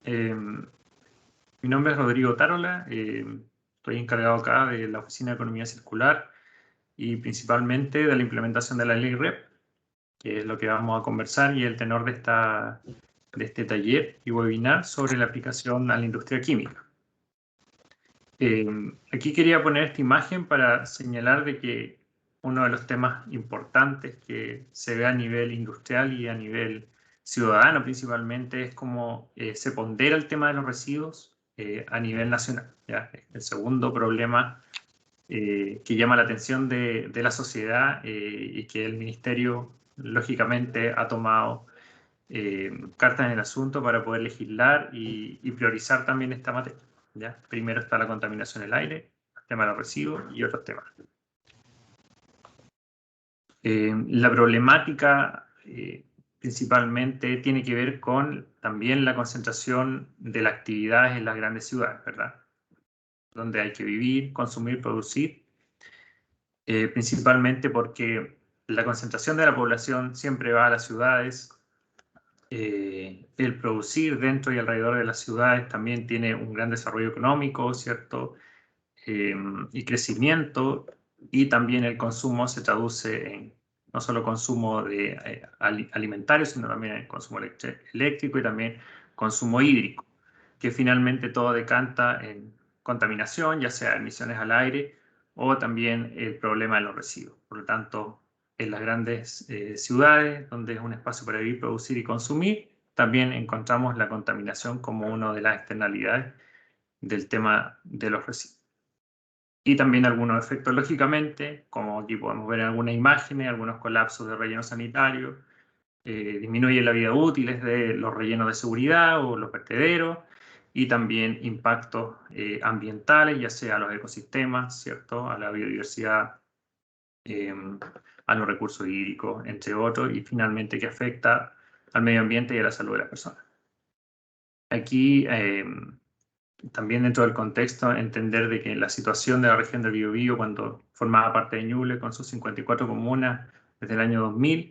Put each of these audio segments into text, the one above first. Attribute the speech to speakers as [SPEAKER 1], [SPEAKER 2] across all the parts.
[SPEAKER 1] Mi nombre es Rodrigo Tarola, estoy encargado acá de la Oficina de Economía Circular y principalmente de la implementación de la ley REP, que es lo que vamos a conversar y el tenor de este taller y webinar sobre la aplicación a la industria química. Aquí quería poner esta imagen para señalar de que uno de los temas importantes que se ve a nivel industrial y a nivel ciudadano principalmente es cómo se pondera el tema de los residuos a nivel nacional, ¿ya? El segundo problema que llama la atención de la sociedad y que el Ministerio lógicamente ha tomado cartas en el asunto para poder legislar y priorizar también esta materia, ¿ya? Primero está la contaminación del aire, el tema de los residuos y otros temas. La problemática principalmente tiene que ver con también la concentración de las actividades en las grandes ciudades, ¿verdad? Donde hay que vivir, consumir, producir, principalmente porque la concentración de la población siempre va a las ciudades. El producir dentro y alrededor de las ciudades también tiene un gran desarrollo económico, ¿cierto? Y crecimiento, y también el consumo se traduce en no solo consumo de alimentario, sino también en consumo eléctrico y también consumo hídrico, que finalmente todo decanta en contaminación, ya sea emisiones al aire o también el problema de los residuos. Por lo tanto, en las grandes ciudades, donde es un espacio para vivir, producir y consumir, también encontramos la contaminación como una de las externalidades del tema de los residuos. Y también algunos efectos, lógicamente, como aquí podemos ver en algunas imágenes, algunos colapsos de relleno sanitario, disminuye la vida útil de los rellenos de seguridad o los vertederos, y también impactos ambientales, ya sea a los ecosistemas, ¿cierto? A la biodiversidad, a los recursos hídricos, entre otros, y finalmente que afecta al medio ambiente y a la salud de las personas. Aquí también dentro del contexto entender de que la situación de la región del Biobío cuando formaba parte de Ñuble con sus 54 comunas desde el año 2000,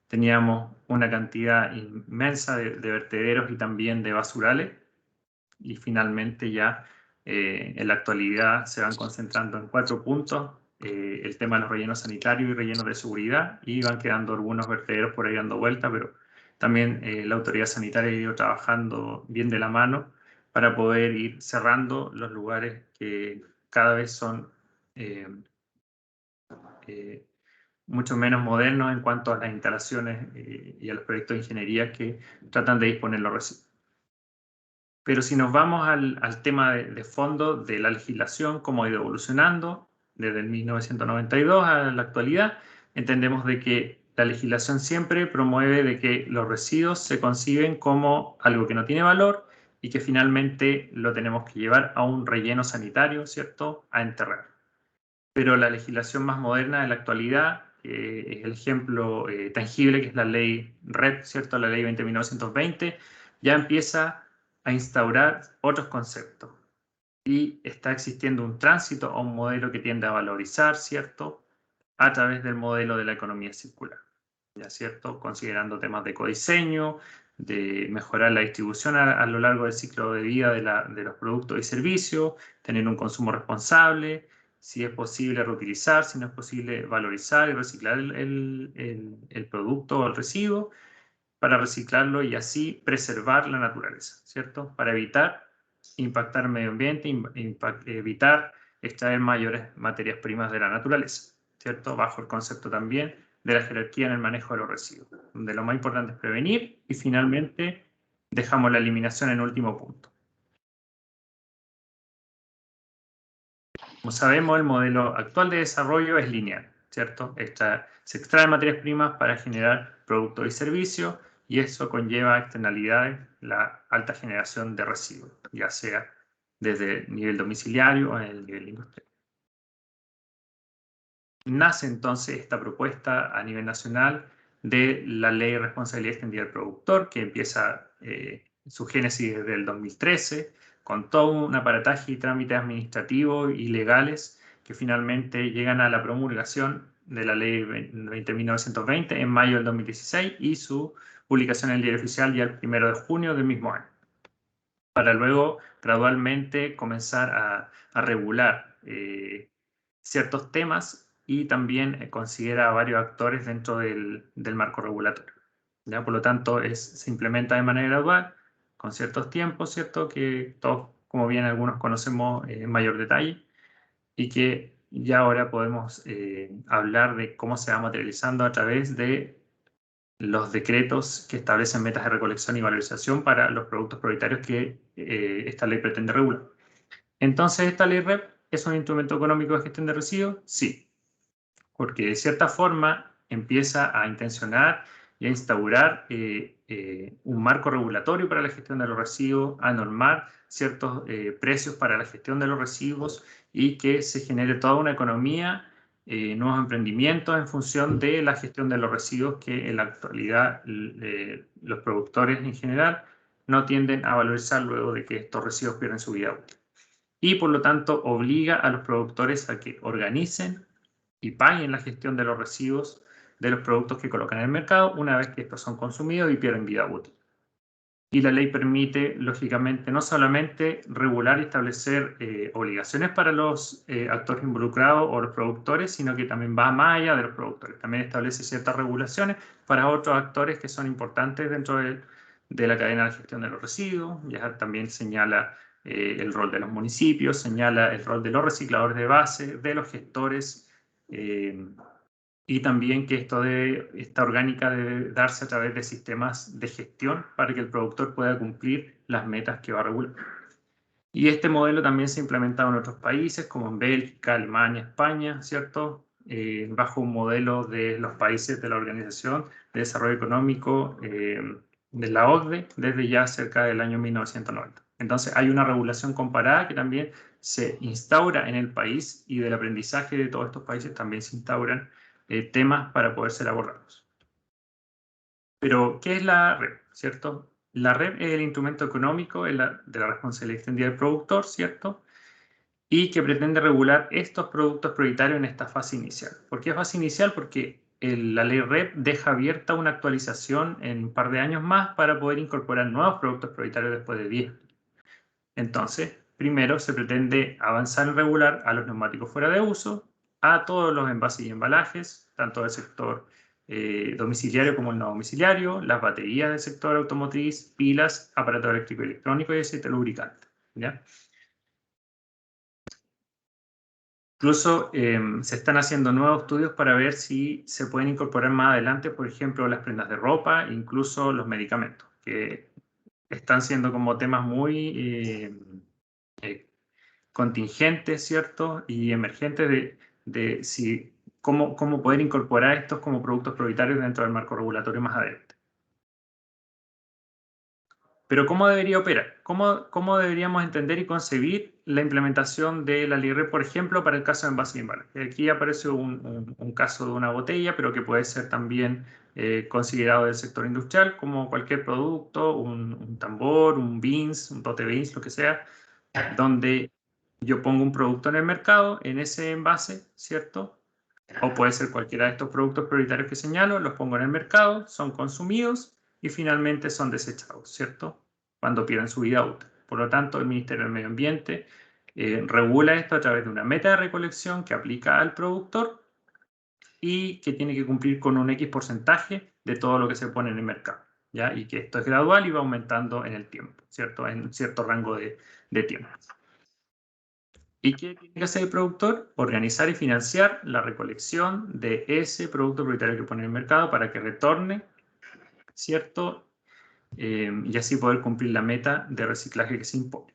[SPEAKER 1] teníamos una cantidad inmensa de vertederos y también de basurales, y finalmente ya en la actualidad se van concentrando en 4 puntos, el tema de los rellenos sanitarios y rellenos de seguridad, y van quedando algunos vertederos por ahí dando vuelta, pero también la autoridad sanitaria ha ido trabajando bien de la mano para poder ir cerrando los lugares que cada vez son mucho menos modernos en cuanto a las instalaciones y a los proyectos de ingeniería que tratan de disponer los residuos. Pero si nos vamos al tema de fondo de la legislación, cómo ha ido evolucionando desde el 1992 a la actualidad, entendemos de que la legislación siempre promueve de que los residuos se conciben como algo que no tiene valor y que finalmente lo tenemos que llevar a un relleno sanitario, ¿cierto?, a enterrar. Pero la legislación más moderna de la actualidad, es el ejemplo tangible que es la ley REP, ¿cierto?, la ley 20.920, ya empieza a instaurar otros conceptos. Y está existiendo un tránsito a un modelo que tiende a valorizar, ¿cierto?, a través del modelo de la economía circular, ¿ya cierto?, considerando temas de ecodiseño, de mejorar la distribución a lo largo del ciclo de vida de los productos y servicios, tener un consumo responsable, si es posible reutilizar, si no es posible valorizar y reciclar el producto o el residuo, para reciclarlo y así preservar la naturaleza, ¿cierto? Para evitar impactar el medio ambiente, evitar extraer mayores materias primas de la naturaleza, ¿cierto? Bajo el concepto también de la jerarquía en el manejo de los residuos, donde lo más importante es prevenir y finalmente dejamos la eliminación en último punto. Como sabemos, el modelo actual de desarrollo es lineal, ¿cierto? Se extraen materias primas para generar productos y servicios, y eso conlleva externalidades, la alta generación de residuos, ya sea desde el nivel domiciliario o en el nivel industrial. Nace entonces esta propuesta a nivel nacional de la Ley de Responsabilidad Extendida del Productor, que empieza su génesis desde el 2013, con todo un aparataje y trámites administrativos y legales que finalmente llegan a la promulgación de la Ley 20.920 en mayo del 2016 y su publicación en el Diario Oficial ya el 1 de junio del mismo año. para luego gradualmente comenzar a regular ciertos temas y también considera a varios actores dentro del marco regulatorio. ¿Ya? Por lo tanto, se implementa de manera gradual, con ciertos tiempos, ¿cierto? Que todos, como bien algunos conocemos en mayor detalle, y que ya ahora podemos hablar de cómo se va materializando a través de los decretos que establecen metas de recolección y valorización para los productos prioritarios que esta ley pretende regular. Entonces, ¿esta ley REP es un instrumento económico de gestión de residuos? Sí, porque de cierta forma empieza a intencionar y a instaurar un marco regulatorio para la gestión de los residuos, a normar ciertos precios para la gestión de los residuos y que se genere toda una economía, nuevos emprendimientos en función de la gestión de los residuos que en la actualidad los productores en general no tienden a valorizar luego de que estos residuos pierden su vida útil. Y por lo tanto obliga a los productores a que organicen y paguen la gestión de los residuos de los productos que colocan en el mercado una vez que estos son consumidos y pierden vida útil. Y la ley permite, lógicamente, no solamente regular y establecer obligaciones para los actores involucrados o los productores, sino que también va más allá de los productores. También establece ciertas regulaciones para otros actores que son importantes dentro de la cadena de gestión de los residuos. Ya también señala el rol de los municipios, señala el rol de los recicladores de base, de los gestores, y también que esta orgánica debe darse a través de sistemas de gestión para que el productor pueda cumplir las metas que va a regular. Y este modelo también se ha implementado en otros países, como en Bélgica, Alemania, España, ¿cierto? Bajo un modelo de los países de la Organización de Desarrollo Económico de la OCDE desde ya cerca del año 1990. Entonces hay una regulación comparada que también se instaura en el país y del aprendizaje de todos estos países también se instauran temas para poder ser abordados. Pero, ¿qué es la REP? ¿Cierto? La REP es el instrumento económico de la responsabilidad extendida del productor, ¿cierto? Y que pretende regular estos productos prioritarios en esta fase inicial. ¿Por qué fase inicial? Porque la ley REP deja abierta una actualización en un par de años más para poder incorporar nuevos productos prioritarios después de 10. Entonces, primero se pretende avanzar en regular a los neumáticos fuera de uso, a todos los envases y embalajes, tanto del sector domiciliario como el no domiciliario, las baterías del sector automotriz, pilas, aparato eléctrico y electrónico y aceite lubricante. ¿Ya? Incluso se están haciendo nuevos estudios para ver si se pueden incorporar más adelante, por ejemplo, las prendas de ropa, incluso los medicamentos, que están siendo como temas muy contingentes, ¿cierto? Y emergentes de cómo poder incorporar estos como productos prioritarios dentro del marco regulatorio más adelante. Pero ¿cómo debería operar? ¿Cómo deberíamos entender y concebir la implementación de la ley REP, por ejemplo, para el caso de envase y embalaje? Aquí aparece un caso de una botella, pero que puede ser también considerado del sector industrial, como cualquier producto, un tambor, un beans, un tote beans, lo que sea, donde yo pongo un producto en el mercado, en ese envase, ¿cierto? O puede ser cualquiera de estos productos prioritarios que señalo, los pongo en el mercado, son consumidos y finalmente son desechados, ¿cierto? Cuando pierden su vida útil. Por lo tanto, el Ministerio del Medio Ambiente regula esto a través de una meta de recolección que aplica al productor y que tiene que cumplir con un X porcentaje de todo lo que se pone en el mercado, ¿ya? Y que esto es gradual y va aumentando en el tiempo, ¿cierto? En cierto rango de tiempo. ¿Y qué tiene que hacer el productor? Organizar y financiar la recolección de ese producto prioritario que pone en el mercado para que retorne, ¿cierto? Y así poder cumplir la meta de reciclaje que se impone.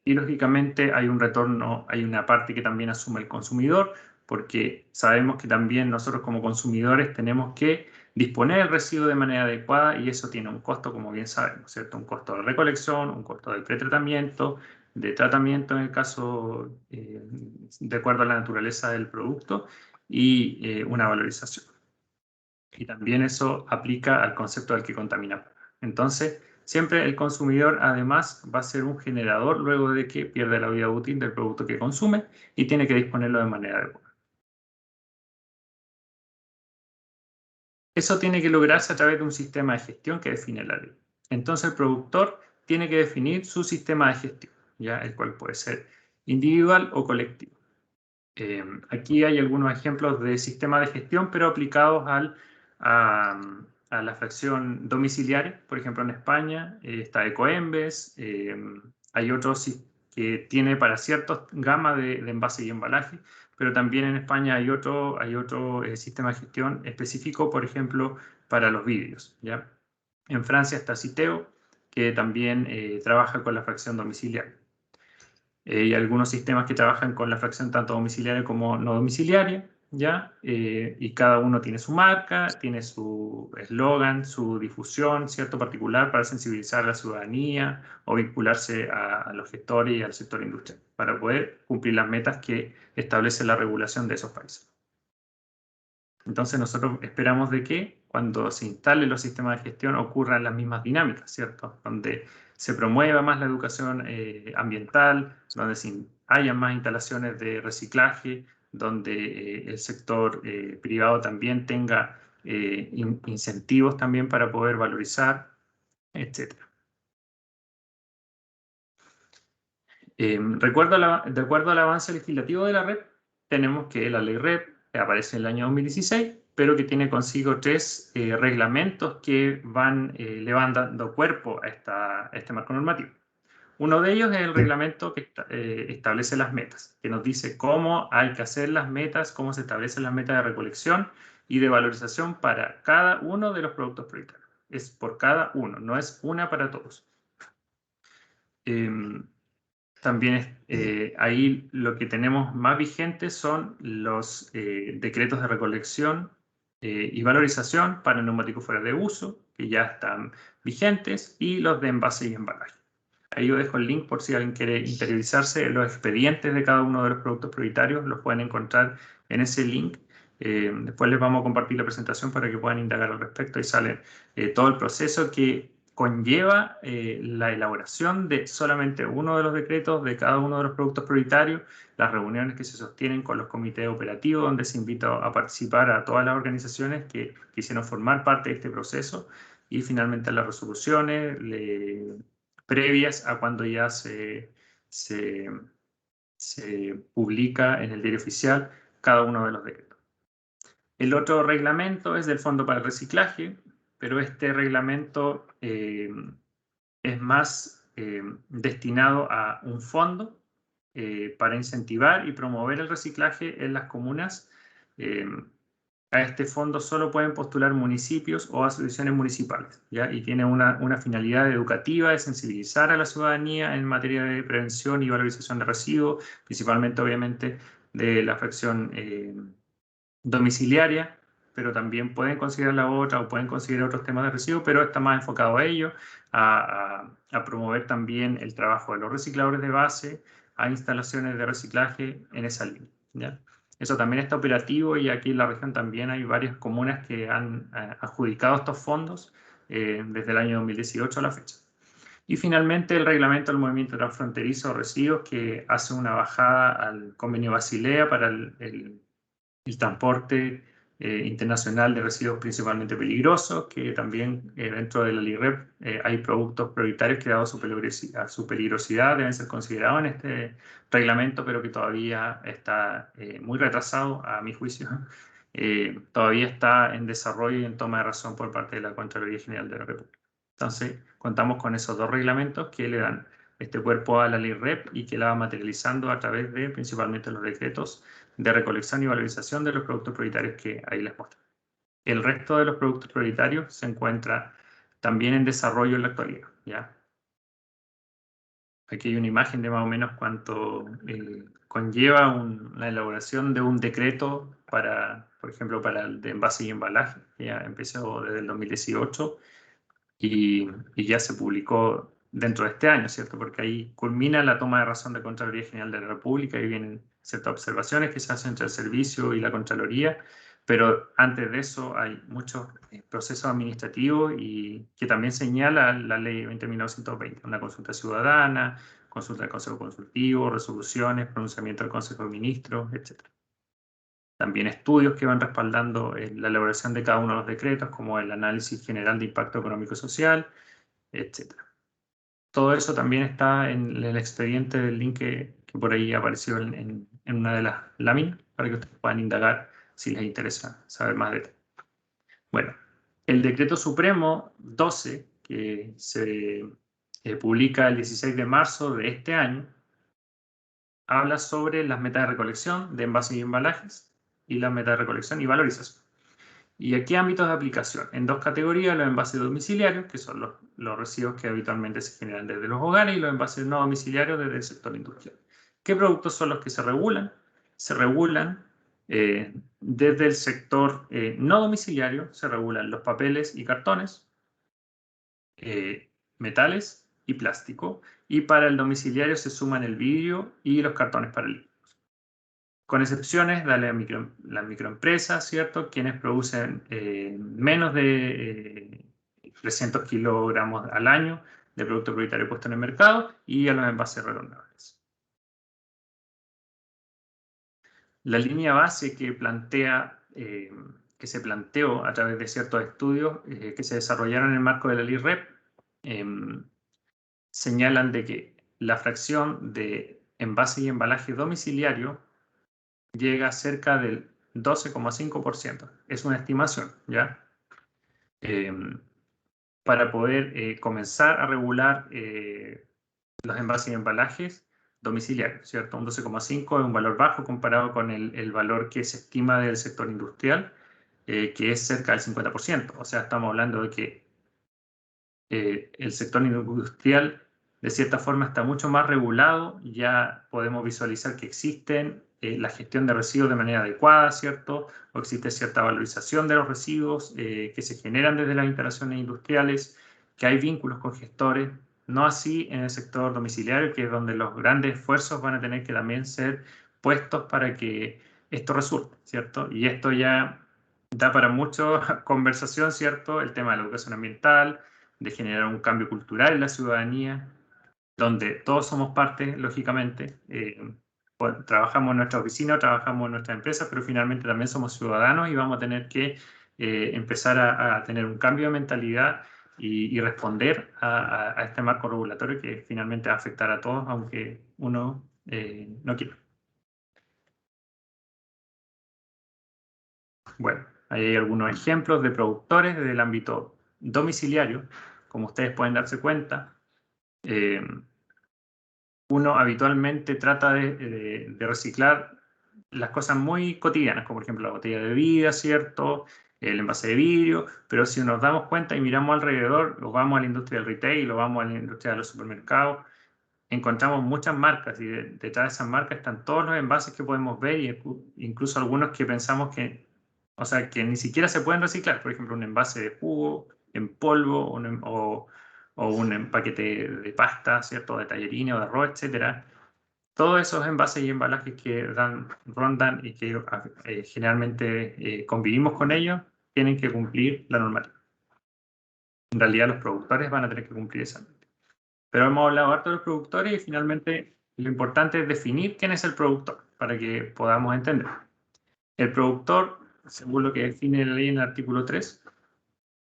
[SPEAKER 1] Y lógicamente hay un retorno, hay una parte que también asume el consumidor, porque sabemos que también nosotros como consumidores tenemos que disponer el residuo de manera adecuada y eso tiene un costo, como bien sabemos, ¿cierto? Un costo de recolección, un costo de pretratamiento, de tratamiento en el caso, de acuerdo a la naturaleza del producto, y una valorización. Y también eso aplica al concepto del que contamina. Entonces, siempre el consumidor además va a ser un generador luego de que pierde la vida útil del producto que consume y tiene que disponerlo de manera adecuada. Eso tiene que lograrse a través de un sistema de gestión que define la ley. Entonces el productor tiene que definir su sistema de gestión, ¿ya? El cual puede ser individual o colectivo. Aquí hay algunos ejemplos de sistemas de gestión, pero aplicados a la fracción domiciliaria. Por ejemplo, en España está Ecoembes, hay otros que tiene para ciertas gamas de envase y embalaje, pero también en España hay otro sistema de gestión específico, por ejemplo, para los vidrios, ¿ya? En Francia está Citeo, que también trabaja con la fracción domiciliaria. Y algunos sistemas que trabajan con la fracción tanto domiciliaria como no domiciliaria, ¿ya? Y cada uno tiene su marca, tiene su eslogan, su difusión, ¿cierto? Particular para sensibilizar a la ciudadanía o vincularse a los gestores y al sector industrial para poder cumplir las metas que establece la regulación de esos países. Entonces nosotros esperamos de que cuando se instalen los sistemas de gestión ocurran las mismas dinámicas, ¿cierto? Donde se promueva más la educación ambiental, donde haya más instalaciones de reciclaje, donde el sector privado también tenga incentivos también para poder valorizar, etc. De acuerdo al avance legislativo de la red, tenemos que la ley red aparece en el año 2016, pero que tiene consigo 3 reglamentos que le van dando cuerpo a este marco normativo. Uno de ellos es el reglamento que establece las metas, que nos dice cómo hay que hacer las metas, cómo se establecen las metas de recolección y de valorización para cada uno de los productos prioritarios. Es por cada uno, no es una para todos. También ahí lo que tenemos más vigente son los decretos de recolección y valorización para neumáticos fuera de uso, que ya están vigentes, y los de envase y embalaje. Ahí yo dejo el link por si alguien quiere interiorizarse. Los expedientes de cada uno de los productos prioritarios los pueden encontrar en ese link. Después les vamos a compartir la presentación para que puedan indagar al respecto y sale todo el proceso que conlleva la elaboración de solamente uno de los decretos de cada uno de los productos prioritarios, las reuniones que se sostienen con los comités operativos, donde se invita a participar a todas las organizaciones que quisieron formar parte de este proceso, y finalmente las resoluciones previas a cuando ya se publica en el diario oficial cada uno de los decretos. El otro reglamento es del Fondo para el Reciclaje, pero este reglamento es más destinado a un fondo para incentivar y promover el reciclaje en las comunas. A este fondo solo pueden postular municipios o asociaciones municipales, ¿ya? Y tiene una finalidad educativa de sensibilizar a la ciudadanía en materia de prevención y valorización de residuos, principalmente, obviamente, de la fracción domiciliaria, pero también pueden considerar la otra o pueden considerar otros temas de residuos, pero está más enfocado a ello, a promover también el trabajo de los recicladores de base, a instalaciones de reciclaje en esa línea, ¿ya? Eso también está operativo y aquí en la región también hay varias comunas que han adjudicado estos fondos desde el año 2018 a la fecha. Y finalmente el reglamento del movimiento transfronterizo de residuos, que hace una bajada al convenio Basilea para el transporte internacional de residuos principalmente peligrosos, que también dentro de la LIREP hay productos prioritarios que dado su peligrosidad deben ser considerados en este reglamento, pero que todavía está muy retrasado a mi juicio. Todavía está en desarrollo y en toma de razón por parte de la Contraloría General de la República. Entonces, contamos con esos 2 reglamentos que le dan este cuerpo a la LIREP y que la va materializando a través de principalmente los decretos de recolección y valorización de los productos prioritarios que ahí les muestro. El resto de los productos prioritarios se encuentra también en desarrollo en la actualidad, ¿ya? Aquí hay una imagen de más o menos cuánto conlleva la elaboración de un decreto para, por ejemplo, para el de envase y embalaje, que ya empezó desde el 2018 y ya se publicó dentro de este año, ¿cierto? Porque ahí culmina la toma de razón de Contraloría General de la República y vienen ciertas observaciones que se hacen entre el servicio y la Contraloría, pero antes de eso hay muchos procesos administrativos y que también señala la Ley 20.920, una consulta ciudadana, consulta del Consejo Consultivo, resoluciones, pronunciamiento del Consejo de Ministros, etc. También estudios que van respaldando la elaboración de cada uno de los decretos, como el análisis general de impacto económico y social, etc. Todo eso también está en el expediente del link que por ahí apareció en una de las láminas, para que ustedes puedan indagar si les interesa saber más detalles. Bueno, el Decreto Supremo 12, que se publica el 16 de marzo de este año, habla sobre las metas de recolección de envases y embalajes y las metas de recolección y valorización. Y aquí ámbitos de aplicación, en dos categorías: los envases domiciliarios, que son los residuos que habitualmente se generan desde los hogares, y los envases no domiciliarios desde el sector industrial. ¿Qué productos son los que se regulan? Se regulan desde el sector no domiciliario, se regulan los papeles y cartones, metales y plástico, y para el domiciliario se suman el vidrio y los cartones para el con excepciones de las microempresas, ¿cierto? Quienes producen menos de 300 kilogramos al año de producto prioritario puesto en el mercado, y a los envases redondables. La línea base que se planteó a través de ciertos estudios que se desarrollaron en el marco de la ley REP señalan de que la fracción de envase y embalaje domiciliario llega a cerca del 12,5%. Es una estimación, ¿ya? Para poder comenzar a regular los envases y embalajes domiciliarios, ¿cierto? Un 12,5 es un valor bajo comparado con el valor que se estima del sector industrial, que es cerca del 50%. O sea, estamos hablando de que el sector industrial de cierta forma está mucho más regulado. Ya podemos visualizar que existen la gestión de residuos de manera adecuada, ¿cierto? O existe cierta valorización de los residuos que se generan desde las instalaciones industriales, que hay vínculos con gestores. No así en el sector domiciliario, que es donde los grandes esfuerzos van a tener que también ser puestos para que esto resulte, ¿cierto? Y esto ya da para mucha conversación, ¿cierto? El tema de la educación ambiental, de generar un cambio cultural en la ciudadanía, donde todos somos parte, lógicamente. Trabajamos en nuestra oficina, trabajamos en nuestra empresa, pero finalmente también somos ciudadanos y vamos a tener que empezar a tener un cambio de mentalidad y responder a este marco regulatorio que finalmente va a afectar a todos, aunque uno no quiera. Bueno, ahí hay algunos ejemplos de productores desde el ámbito domiciliario. Como ustedes pueden darse cuenta, uno habitualmente trata de reciclar las cosas muy cotidianas, como por ejemplo la botella de bebida, ¿cierto? El envase de vidrio, pero si nos damos cuenta y miramos alrededor, o vamos a la industria del retail, o vamos a la industria de los supermercados, encontramos muchas marcas, y detrás de esas marcas están todos los envases que podemos ver, y incluso algunos que pensamos que, o sea, que ni siquiera se pueden reciclar. Por ejemplo, un envase de jugo en polvo, o un paquete de pasta, ¿cierto? De tallarines o de arroz, etcétera. Todos esos envases y embalajes que rondan y que generalmente convivimos con ellos, tienen que cumplir la normativa. En realidad, los productores van a tener que cumplir esa normativa. Pero hemos hablado harto de los productores, y finalmente lo importante es definir quién es el productor para que podamos entender. El productor, según lo que define la ley en el artículo 3,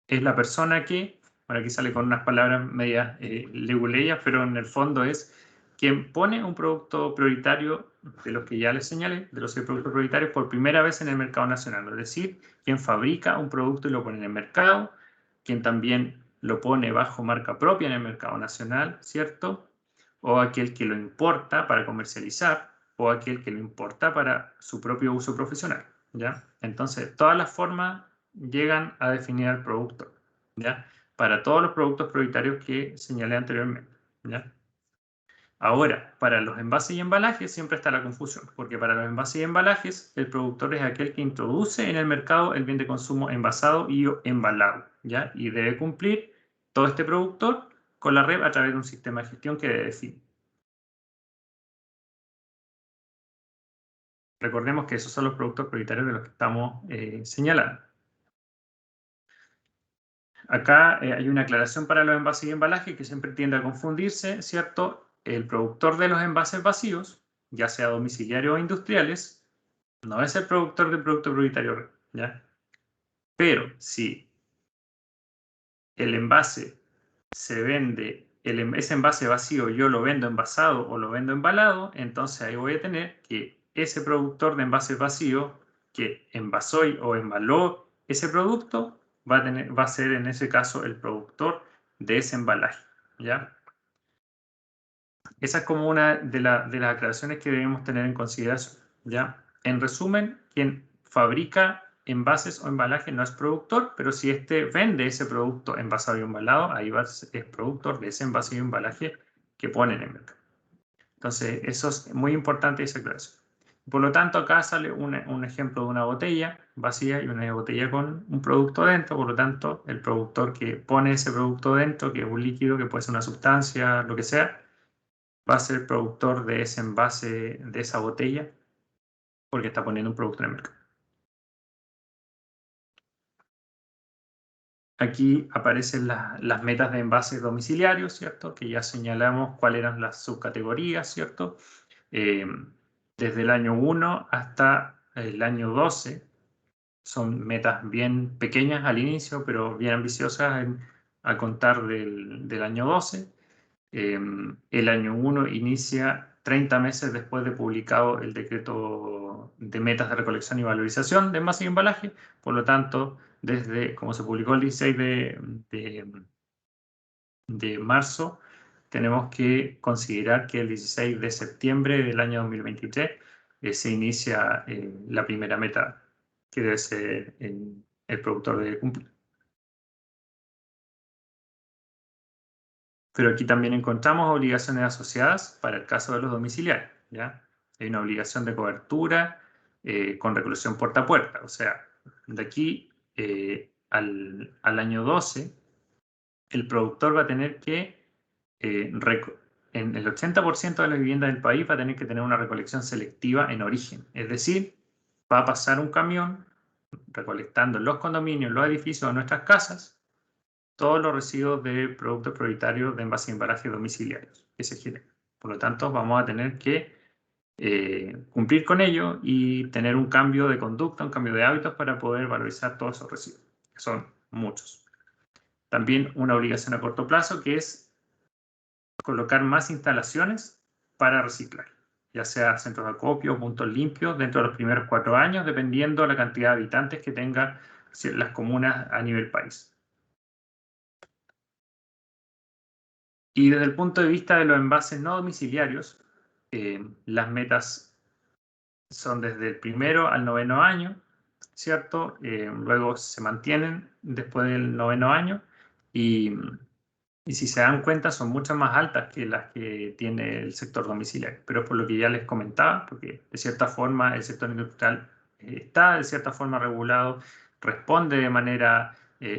[SPEAKER 1] es la persona que, bueno, aquí sale con unas palabras medias leguleyas, pero en el fondo es quien pone un producto prioritario de los que ya les señalé, de los 6 productos prioritarios, por primera vez en el mercado nacional. Es decir, quien fabrica un producto y lo pone en el mercado, quien también lo pone bajo marca propia en el mercado nacional, ¿cierto? O aquel que lo importa para comercializar, o aquel que lo importa para su propio uso profesional, ¿ya? Entonces, todas las formas llegan a definir al producto, ¿ya? Para todos los productos prioritarios que señalé anteriormente, ¿ya? Ahora, para los envases y embalajes siempre está la confusión, porque para los envases y embalajes el productor es aquel que introduce en el mercado el bien de consumo envasado y embalado, ¿ya? Y debe cumplir todo este productor con la red a través de un sistema de gestión que debe definir. Recordemos que esos son los productos prioritarios de los que estamos señalando. Acá hay una aclaración para los envases y embalajes que siempre tiende a confundirse, ¿cierto? El productor de los envases vacíos, ya sea domiciliario o industriales, no es el productor del producto prioritario, ¿ya? Pero si el envase se vende ese envase vacío yo lo vendo envasado o lo vendo embalado, entonces ahí voy a tener que ese productor de envases vacíos que envasó o embaló ese producto va a ser en ese caso el productor de ese embalaje, ¿ya? Esa es como una de las aclaraciones que debemos tener en consideración, ¿ya? En resumen, quien fabrica envases o embalajes no es productor, pero si éste vende ese producto envasado y embalado, ahí es productor de ese envase y embalaje que ponen en el mercado. Entonces, eso es muy importante esa aclaración. Por lo tanto, acá sale un ejemplo de una botella vacía y una botella con un producto dentro. Por lo tanto, el productor que pone ese producto dentro, que es un líquido, que puede ser una sustancia, lo que sea, va a ser productor de ese envase, de esa botella, porque está poniendo un producto en el mercado. Aquí aparecen las metas de envases domiciliarios, ¿cierto? Que ya señalamos cuáles eran las subcategorías, ¿cierto? Desde el año 1 hasta el año 12 son metas bien pequeñas al inicio, pero bien ambiciosas a contar del año 12. El año 1 inicia 30 meses después de publicado el decreto de metas de recolección y valorización de envases y embalaje. Por lo tanto, desde como se publicó el 16 de marzo, tenemos que considerar que el 16 de septiembre del año 2023 se inicia la primera meta que debe ser el productor debe cumplir. Pero aquí también encontramos obligaciones asociadas para el caso de los domiciliarios, ¿ya? Hay una obligación de cobertura con recolección puerta a puerta. O sea, de aquí al año 12, el productor va a tener que, en el 80% de las viviendas del país, va a tener que tener una recolección selectiva en origen. Es decir, va a pasar un camión recolectando en los condominios, los edificios o nuestras casas, todos los residuos de productos prioritarios de envase y embalaje domiciliarios que se generan. Por lo tanto, vamos a tener que cumplir con ello y tener un cambio de conducta, un cambio de hábitos para poder valorizar todos esos residuos, que son muchos. También una obligación a corto plazo que es colocar más instalaciones para reciclar, ya sea centros de acopio, puntos limpios, dentro de los primeros 4 años, dependiendo de la cantidad de habitantes que tengan las comunas a nivel país. Y desde el punto de vista de los envases no domiciliarios, las metas son desde el 1º al 9º año, ¿cierto? Luego se mantienen después del 9º año y si se dan cuenta son mucho más altas que las que tiene el sector domiciliario. Pero por lo que ya les comentaba, porque de cierta forma el sector industrial está de cierta forma regulado, responde de manera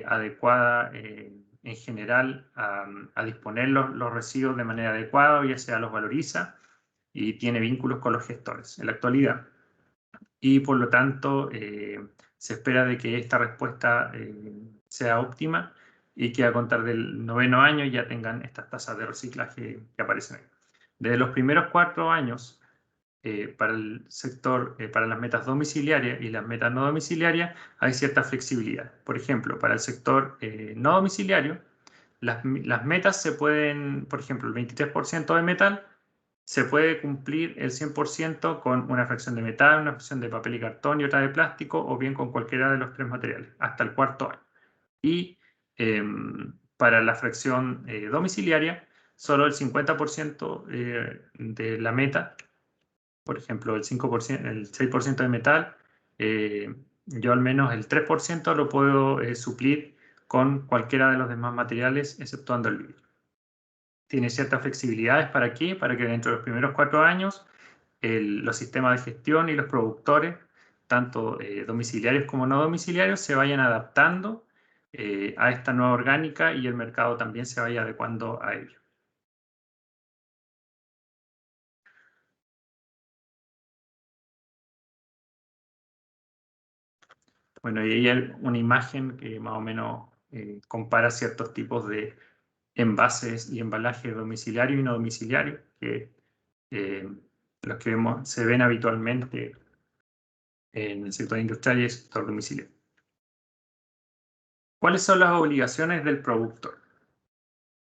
[SPEAKER 1] adecuada en general a disponer los residuos de manera adecuada, ya sea los valoriza y tiene vínculos con los gestores en la actualidad. Y por lo tanto se espera de que esta respuesta sea óptima y que a contar del 9º año ya tengan estas tasas de reciclaje que aparecen ahí. Desde los primeros 4 años, para el sector, para las metas domiciliarias y las metas no domiciliarias, hay cierta flexibilidad. Por ejemplo, para el sector no domiciliario, las metas se pueden, por ejemplo, el 23% de metal, se puede cumplir el 100% con una fracción de metal, una fracción de papel y cartón y otra de plástico, o bien con cualquiera de los 3 materiales, hasta el 4º año. Y para la fracción domiciliaria, solo el 50% de la meta, por ejemplo, el 5%, el 6% de metal, yo al menos el 3% lo puedo suplir con cualquiera de los demás materiales, exceptuando el vidrio. Tiene ciertas flexibilidades, ¿para qué? Para que dentro de los primeros 4 años los sistemas de gestión y los productores, tanto domiciliarios como no domiciliarios, se vayan adaptando a esta nueva orgánica y el mercado también se vaya adecuando a ello. Bueno, y ahí hay una imagen que más o menos compara ciertos tipos de envases y embalajes domiciliarios y no domiciliarios, que los que se ven habitualmente en el sector industrial y el sector domiciliario. ¿Cuáles son las obligaciones del productor?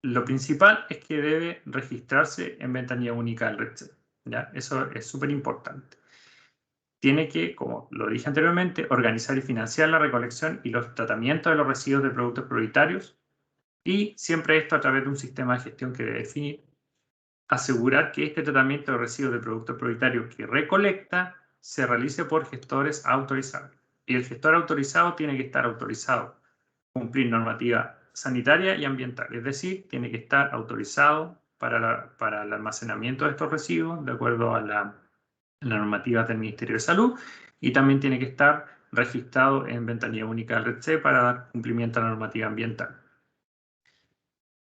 [SPEAKER 1] lo principal es que debe registrarse en ventanilla única del REPSE, ¿ya? Eso es súper importante. Tiene que, como lo dije anteriormente, organizar y financiar la recolección y los tratamientos de los residuos de productos prioritarios, y siempre esto a través de un sistema de gestión que debe definir. Asegurar que este tratamiento de residuos de productos prioritarios que recolecta se realice por gestores autorizados. Y el gestor autorizado tiene que estar autorizado a cumplir normativa sanitaria y ambiental, es decir, tiene que estar autorizado para el almacenamiento de estos residuos de acuerdo a la normativa del Ministerio de Salud, y también tiene que estar registrado en ventanilla única del REPSE para dar cumplimiento a la normativa ambiental.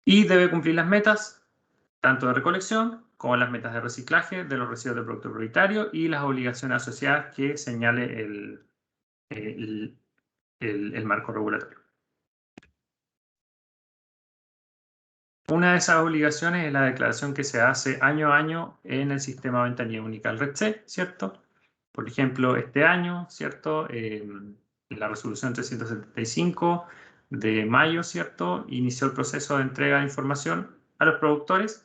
[SPEAKER 1] Y debe cumplir las metas tanto de recolección como las metas de reciclaje de los residuos de producto prioritario y las obligaciones asociadas que señale el marco regulatorio. Una de esas obligaciones es la declaración que se hace año a año en el sistema de ventanilla única del REPSE, ¿cierto? Por ejemplo, este año, ¿cierto? La resolución 375 de mayo, ¿cierto? Inició el proceso de entrega de información a los productores,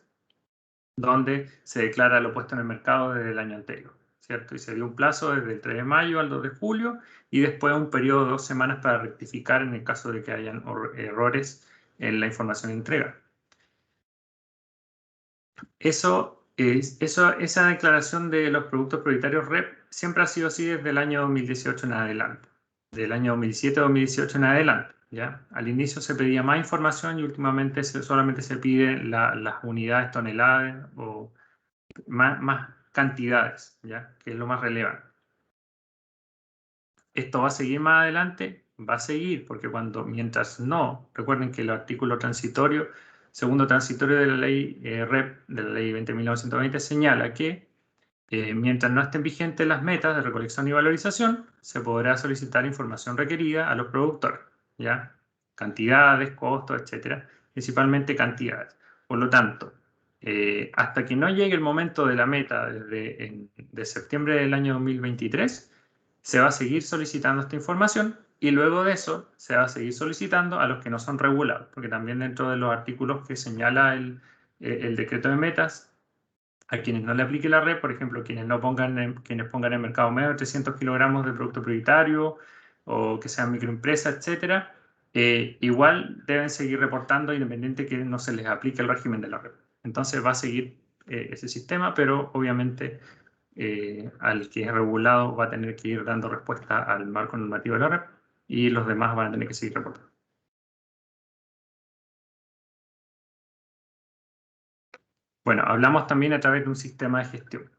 [SPEAKER 1] donde se declara lo puesto en el mercado desde el año anterior, ¿cierto? Y se dio un plazo desde el 3 de mayo al 2 de julio y después un periodo de 2 semanas para rectificar en el caso de que hayan errores en la información de entrega. Esa declaración de los productos prioritarios REP siempre ha sido así desde el año 2018 en adelante, del año 2007-2018 en adelante, ¿ya? Al inicio se pedía más información y últimamente solamente se pide las unidades toneladas o más cantidades, ¿ya? Que es lo más relevante. ¿Esto va a seguir más adelante? Va a seguir, porque mientras no, recuerden que el artículo transitorio, segundo transitorio de la ley REP, de la ley 20.920, señala que mientras no estén vigentes las metas de recolección y valorización, se podrá solicitar información requerida a los productores, ¿ya? Cantidades, costos, etcétera, principalmente cantidades. Por lo tanto, hasta que no llegue el momento de la meta de septiembre del año 2023, se va a seguir solicitando esta información y luego de eso se va a seguir solicitando a los que no son regulados, porque también dentro de los artículos que señala el decreto de metas, a quienes no le aplique la red, por ejemplo, quienes pongan en mercado menos de 300 kilogramos de producto prioritario o que sean microempresas, etcétera, igual deben seguir reportando independiente que no se les aplique el régimen de la red. Entonces va a seguir ese sistema, pero obviamente al que es regulado va a tener que ir dando respuesta al marco normativo de la red y los demás van a tener que seguir reportando. Bueno, hablamos también a través de un sistema de gestión.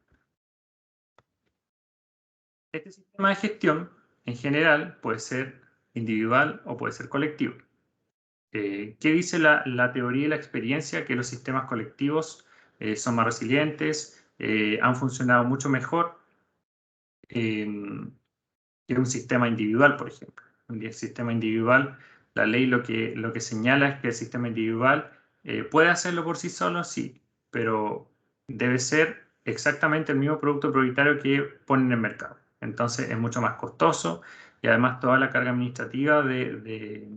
[SPEAKER 1] Este sistema de gestión, en general, puede ser individual o puede ser colectivo. ¿Qué dice la teoría y la experiencia? Que los sistemas colectivos son más resilientes, han funcionado mucho mejor que un sistema individual, por ejemplo. Un sistema individual, la ley lo que señala es que el sistema individual puede hacerlo por sí solo, sí, pero debe ser exactamente el mismo producto prioritario que ponen en el mercado. Entonces es mucho más costoso y además toda la carga administrativa de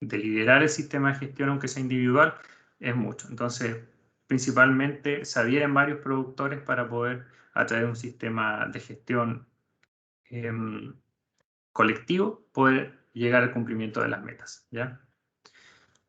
[SPEAKER 1] liderar el sistema de gestión, aunque sea individual, es mucho. Entonces, principalmente se adhieren varios productores para poder atraer un sistema de gestión colectivo, poder llegar al cumplimiento de las metas, ¿ya?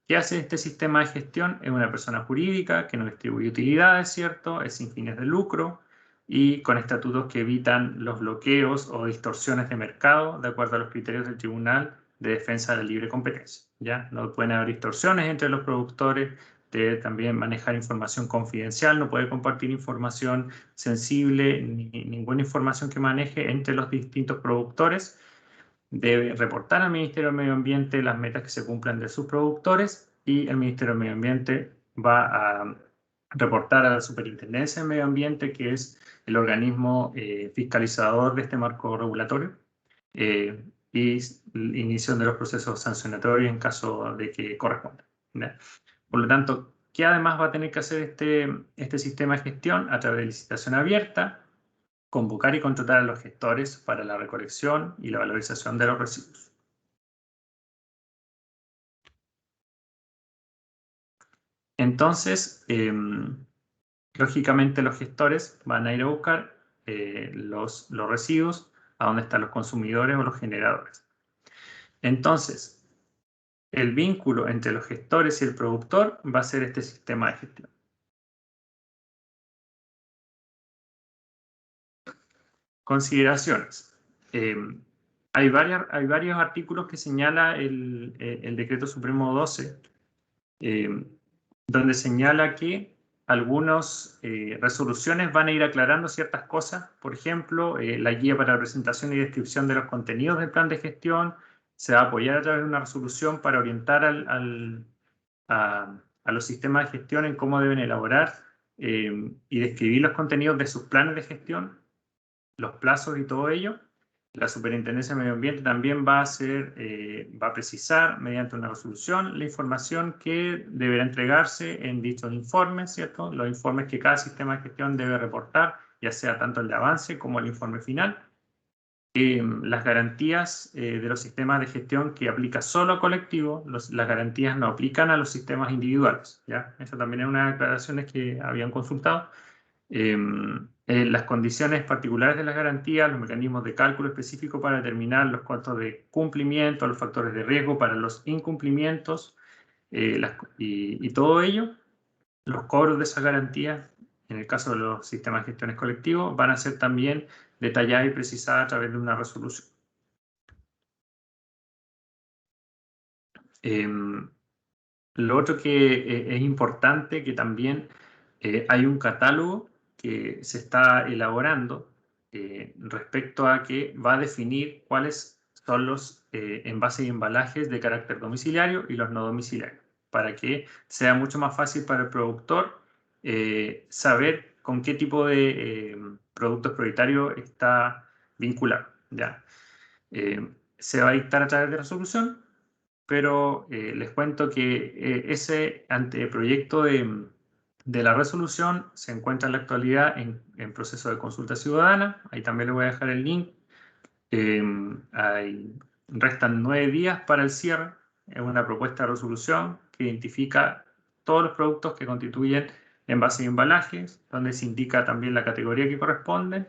[SPEAKER 1] ¿Qué hace este sistema de gestión? Es una persona jurídica que no distribuye utilidades, ¿cierto? Es sin fines de lucro y con estatutos que evitan los bloqueos o distorsiones de mercado de acuerdo a los criterios del Tribunal de Defensa de la Libre Competencia, ¿ya? No pueden haber distorsiones entre los productores, debe también manejar información confidencial, no puede compartir información sensible ni ninguna información que maneje entre los distintos productores. Debe reportar al Ministerio del Medio Ambiente las metas que se cumplan de sus productores y el Ministerio del Medio Ambiente va a reportar a la Superintendencia del Medio Ambiente, que es el organismo fiscalizador de este marco regulatorio, y inicio de los procesos sancionatorios en caso de que corresponda, ¿ya? Por lo tanto, ¿qué además va a tener que hacer este sistema de gestión? A través de licitación abierta, convocar y contratar a los gestores para la recolección y la valorización de los residuos. Entonces, lógicamente los gestores van a ir a buscar los residuos a donde están los consumidores o los generadores. Entonces, el vínculo entre los gestores y el productor va a ser este sistema de gestión. Consideraciones. Hay varios artículos que señala el Decreto Supremo 12, donde señala que algunas resoluciones van a ir aclarando ciertas cosas. Por ejemplo, la guía para la presentación y descripción de los contenidos del plan de gestión se va a apoyar a través de una resolución para orientar a los sistemas de gestión en cómo deben elaborar y describir los contenidos de sus planes de gestión, los plazos y todo ello. La Superintendencia de Medio Ambiente también va a precisar mediante una resolución la información que deberá entregarse en dichos informes, ¿cierto? Los informes que cada sistema de gestión debe reportar, ya sea tanto el de avance como el informe final. Las garantías de los sistemas de gestión que aplica solo a colectivos, las garantías no aplican a los sistemas individuales, ¿ya? Eso también es una de las aclaraciones que habían consultado. Las condiciones particulares de las garantías, los mecanismos de cálculo específico para determinar los costos de cumplimiento, los factores de riesgo para los incumplimientos y todo ello, los cobros de esas garantías, en el caso de los sistemas de gestiones colectivos, van a ser también detalladas y precisadas a través de una resolución. Lo otro que es importante, que también hay un catálogo que se está elaborando respecto a que va a definir cuáles son los envases y embalajes de carácter domiciliario y los no domiciliarios, para que sea mucho más fácil para el productor saber con qué tipo de productos prioritarios está vinculado, ¿ya? Se va a dictar a través de resolución, pero les cuento que ese anteproyecto de la resolución se encuentra en la actualidad en proceso de consulta ciudadana. Ahí también les voy a dejar el link. Restan 9 días para el cierre. Es una propuesta de resolución que identifica todos los productos que constituyen envases y embalajes, donde se indica también la categoría que corresponde,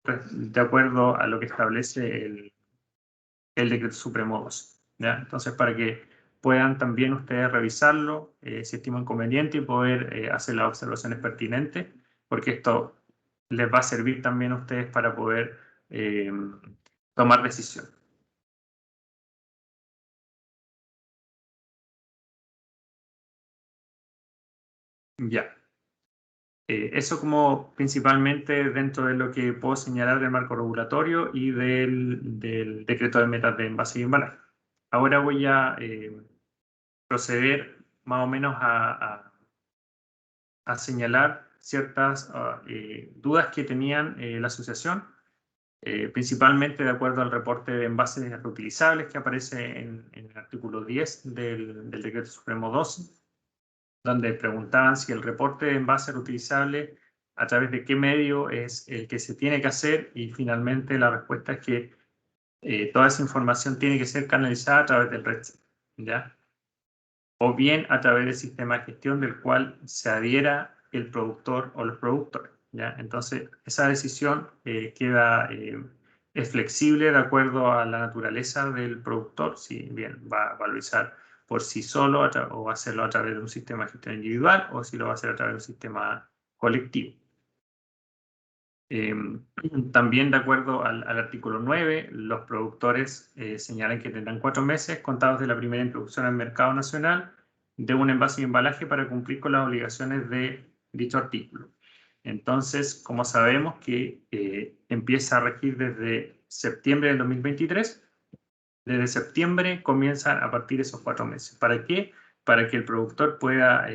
[SPEAKER 1] pues, de acuerdo a lo que establece el Decreto Supremo 2. ¿Ya? Entonces, para que puedan también ustedes revisarlo, si estiman conveniente, y poder hacer las observaciones pertinentes, porque esto les va a servir también a ustedes para poder tomar decisión. Ya. Eso como principalmente dentro de lo que puedo señalar del marco regulatorio y del decreto de metas de envase y embalaje. Ahora voy a proceder más o menos a señalar ciertas dudas que tenían la asociación, principalmente de acuerdo al reporte de envases reutilizables que aparece en el artículo 10 del Decreto Supremo 12, donde preguntaban si el reporte de envases reutilizables a través de qué medio es el que se tiene que hacer, y finalmente la respuesta es que toda esa información tiene que ser canalizada a través del REDSEC, ¿ya? O bien a través del sistema de gestión del cual se adhiera el productor o los productores, ¿ya? Entonces, esa decisión es flexible de acuerdo a la naturaleza del productor, si bien va a valorizar por sí solo o va a hacerlo a través de un sistema de gestión individual o si lo va a hacer a través de un sistema colectivo. También de acuerdo al artículo 9, los productores señalan que tendrán 4 meses contados de la primera introducción al mercado nacional de un envase y embalaje para cumplir con las obligaciones de dicho artículo. Entonces, como sabemos que empieza a regir desde septiembre del 2023, desde septiembre comienzan a partir esos 4 meses. ¿Para qué? Para que el productor pueda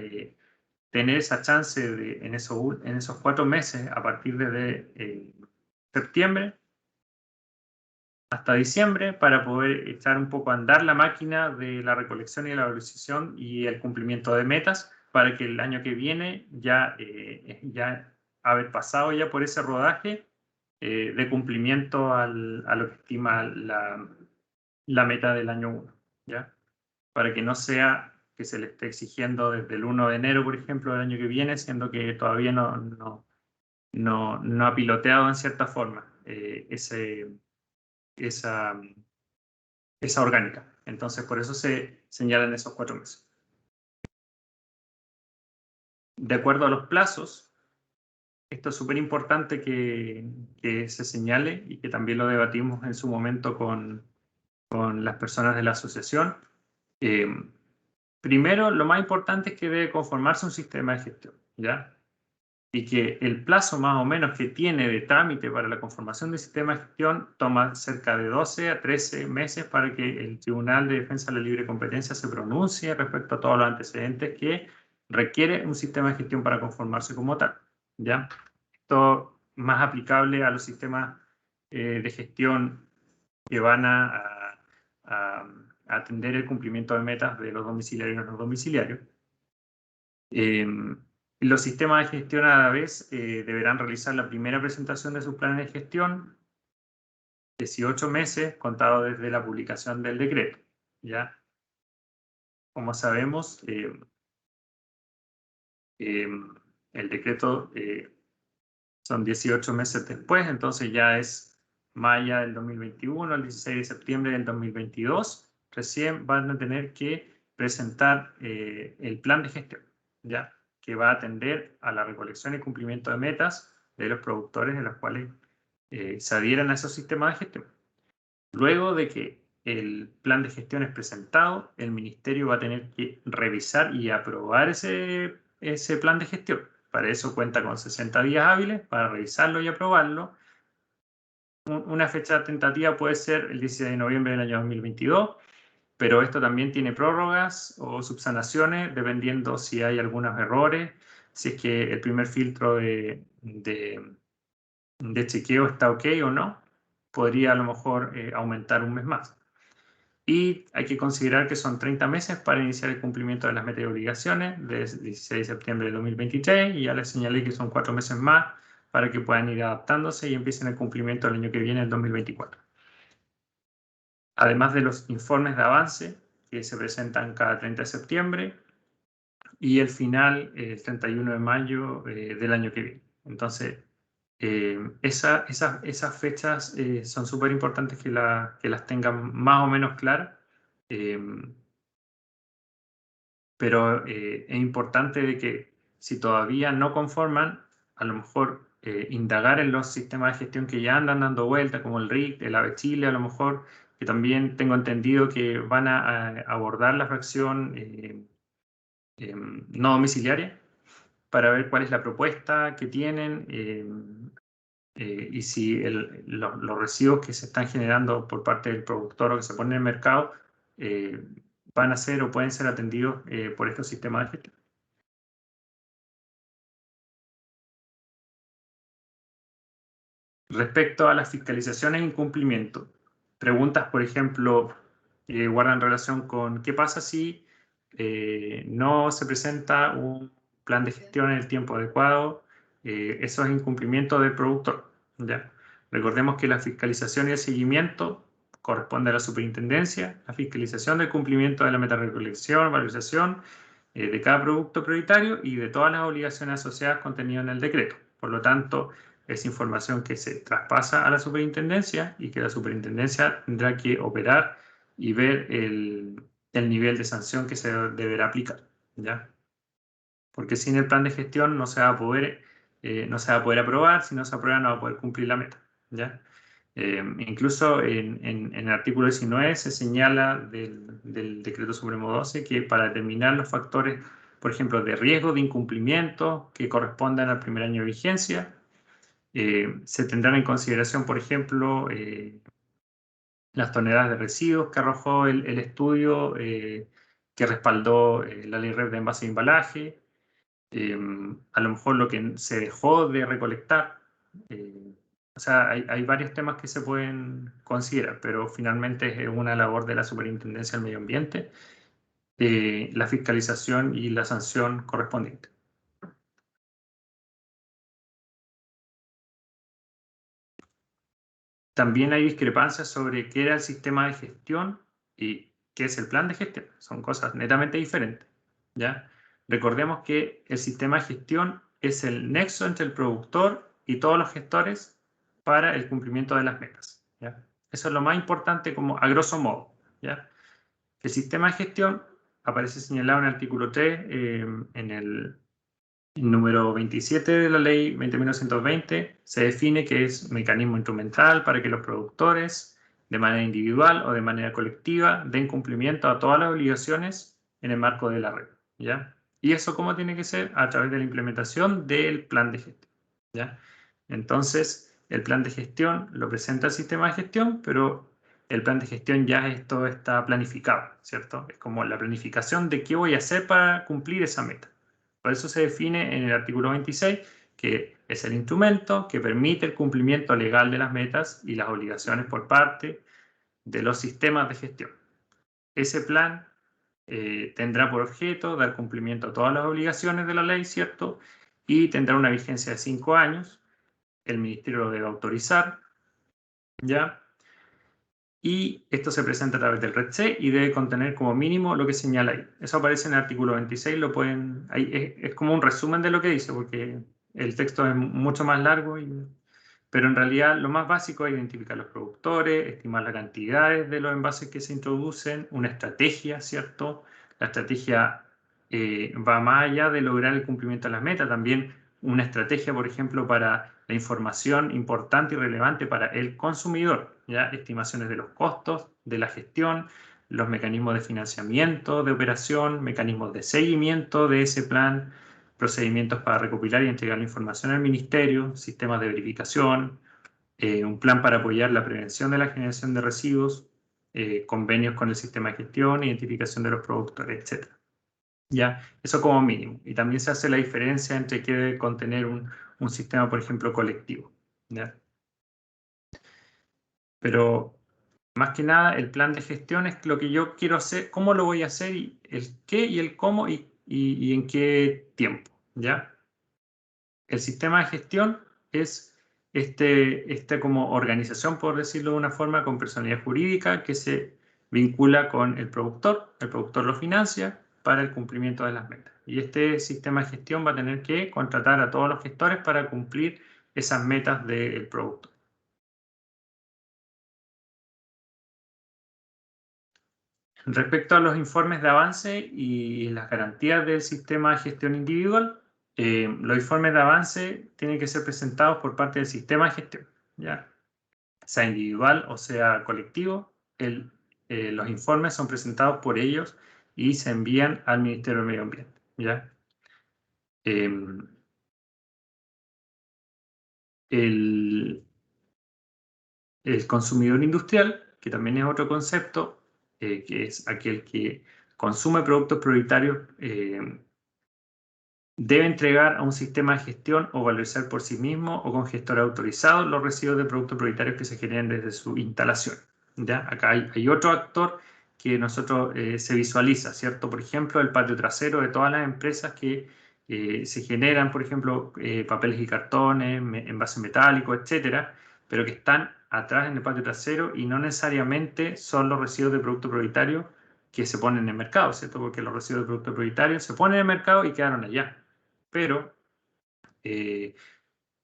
[SPEAKER 1] tener esa chance en esos 4 meses, a partir de septiembre hasta diciembre, para poder echar un poco a andar la máquina de la recolección y la valorización y el cumplimiento de metas, para que el año que viene ya haber pasado ya por ese rodaje de cumplimiento a lo que estima la meta del año 1, ¿ya? Para que no sea que se le esté exigiendo desde el 1 de enero, por ejemplo, del año que viene, siendo que todavía no ha piloteado en cierta forma esa orgánica. Entonces, por eso se señalan esos 4 meses. De acuerdo a los plazos, esto es súper importante que se señale y que también lo debatimos en su momento con las personas de la asociación. Primero, lo más importante es que debe conformarse un sistema de gestión, ¿ya? Y que el plazo más o menos que tiene de trámite para la conformación del sistema de gestión toma cerca de 12 a 13 meses para que el Tribunal de Defensa de la Libre Competencia se pronuncie respecto a todos los antecedentes que requiere un sistema de gestión para conformarse como tal, ¿ya? Esto más aplicable a los sistemas de gestión que van a atender el cumplimiento de metas de los domiciliarios y no domiciliarios. Los sistemas de gestión a la vez deberán realizar la primera presentación de sus planes de gestión 18 meses contado desde la publicación del decreto, ¿ya? Como sabemos, el decreto son 18 meses después, entonces ya es mayo del 2021, el 16 de septiembre del 2022, recién van a tener que presentar el plan de gestión, ¿ya? Que va a atender a la recolección y cumplimiento de metas de los productores de los cuales se adhieran a esos sistemas de gestión. Luego de que el plan de gestión es presentado, el ministerio va a tener que revisar y aprobar ese plan de gestión. Para eso cuenta con 60 días hábiles para revisarlo y aprobarlo. Una fecha tentativa puede ser el 16 de noviembre del año 2022, pero esto también tiene prórrogas o subsanaciones dependiendo si hay algunos errores, si es que el primer filtro de chequeo está ok o no, podría a lo mejor aumentar un mes más. Y hay que considerar que son 30 meses para iniciar el cumplimiento de las metas y obligaciones desde el 16 de septiembre de 2023, y ya les señalé que son 4 meses más para que puedan ir adaptándose y empiecen el cumplimiento el año que viene, el 2024. Además de los informes de avance que se presentan cada 30 de septiembre y el final el 31 de mayo del año que viene. Entonces, esas fechas son súper importantes que las tengan más o menos claras, pero es importante de que si todavía no conforman, a lo mejor indagar en los sistemas de gestión que ya andan dando vueltas, como el RIC, el AVE Chile, a lo mejor, que también tengo entendido que van a abordar la fracción no domiciliaria, para ver cuál es la propuesta que tienen y si los residuos que se están generando por parte del productor o que se ponen en el mercado van a ser o pueden ser atendidos por estos sistemas de gestión. Respecto a las fiscalizaciones e incumplimiento, preguntas, por ejemplo, que guardan relación con qué pasa si no se presenta un plan de gestión en el tiempo adecuado. Eso es incumplimiento del productor, ¿ya? Recordemos que la fiscalización y el seguimiento corresponde a la superintendencia, la fiscalización del cumplimiento de la metarecolección, valorización de cada producto prioritario y de todas las obligaciones asociadas contenidas en el decreto. Por lo tanto, es información que se traspasa a la superintendencia y que la superintendencia tendrá que operar y ver el nivel de sanción que se deberá aplicar, ¿ya? Porque sin el plan de gestión no se va a poder aprobar, si no se aprueba no va a poder cumplir la meta, ¿ya? Incluso en el artículo 19 se señala del Decreto Supremo 12 que para determinar los factores, por ejemplo, de riesgo de incumplimiento que correspondan al primer año de vigencia, se tendrán en consideración, por ejemplo, las toneladas de residuos que arrojó el estudio que respaldó la ley REP de envase y embalaje, a lo mejor lo que se dejó de recolectar. O sea, hay varios temas que se pueden considerar, pero finalmente es una labor de la Superintendencia del Medio Ambiente, la fiscalización y la sanción correspondiente. También hay discrepancias sobre qué era el sistema de gestión y qué es el plan de gestión. Son cosas netamente diferentes. ¿ya? Recordemos que el sistema de gestión es el nexo entre el productor y todos los gestores para el cumplimiento de las metas, ¿ya? Eso es lo más importante, como a grosso modo, ¿ya? El sistema de gestión aparece señalado en el artículo 3, en el número 27 de la ley 20.920, se define que es un mecanismo instrumental para que los productores, de manera individual o de manera colectiva, den cumplimiento a todas las obligaciones en el marco de la red, ¿ya? ¿Y eso cómo tiene que ser? A través de la implementación del plan de gestión, ¿ya? Entonces, el plan de gestión lo presenta el sistema de gestión, pero el plan de gestión ya esto está planificado, ¿cierto? Es como la planificación de qué voy a hacer para cumplir esa meta. Por eso se define en el artículo 26 que es el instrumento que permite el cumplimiento legal de las metas y las obligaciones por parte de los sistemas de gestión. Ese plan tendrá por objeto dar cumplimiento a todas las obligaciones de la ley, ¿cierto? Y tendrá una vigencia de 5 años. El ministerio lo debe autorizar, ¿ya? Y esto se presenta a través del REDC y debe contener como mínimo lo que señala ahí. Eso aparece en el artículo 26, lo pueden, ahí es como un resumen de lo que dice, porque el texto es mucho más largo, pero en realidad lo más básico es identificar los productores, estimar las cantidades de los envases que se introducen, una estrategia, ¿cierto? La estrategia va más allá de lograr el cumplimiento de las metas, también una estrategia, por ejemplo, para la información importante y relevante para el consumidor, ¿ya? Estimaciones de los costos, de la gestión, los mecanismos de financiamiento, de operación, mecanismos de seguimiento de ese plan, procedimientos para recopilar y entregar la información al ministerio, sistemas de verificación, un plan para apoyar la prevención de la generación de residuos, convenios con el sistema de gestión, identificación de los productores, etc. ¿Ya? Eso como mínimo. Y también se hace la diferencia entre qué debe contener un sistema, por ejemplo, colectivo, ¿ya? Pero más que nada, el plan de gestión es lo que yo quiero hacer, cómo lo voy a hacer, y el qué y el cómo y en qué tiempo, ¿ya? El sistema de gestión es esta como organización, por decirlo de una forma, con personalidad jurídica que se vincula con el productor lo financia para el cumplimiento de las metas. Y este sistema de gestión va a tener que contratar a todos los gestores para cumplir esas metas del productor. Respecto a los informes de avance y las garantías del sistema de gestión individual, los informes de avance tienen que ser presentados por parte del sistema de gestión, ¿ya? Sea individual o sea colectivo, los informes son presentados por ellos y se envían al Ministerio del Medio Ambiente, ¿ya? El, el consumidor industrial, que también es otro concepto, que es aquel que consume productos prioritarios, debe entregar a un sistema de gestión o valorizar por sí mismo o con gestor autorizado los residuos de productos prioritarios que se generen desde su instalación, ¿ya? Acá hay otro actor que nosotros se visualiza, ¿cierto? Por ejemplo, el patio trasero de todas las empresas que se generan, por ejemplo, papeles y cartones, envases metálicos, etcétera, pero que están atrás en el patio trasero y no necesariamente son los residuos de producto prioritario que se ponen en el mercado, ¿cierto? Porque los residuos de producto prioritario se ponen en el mercado y quedaron allá. Pero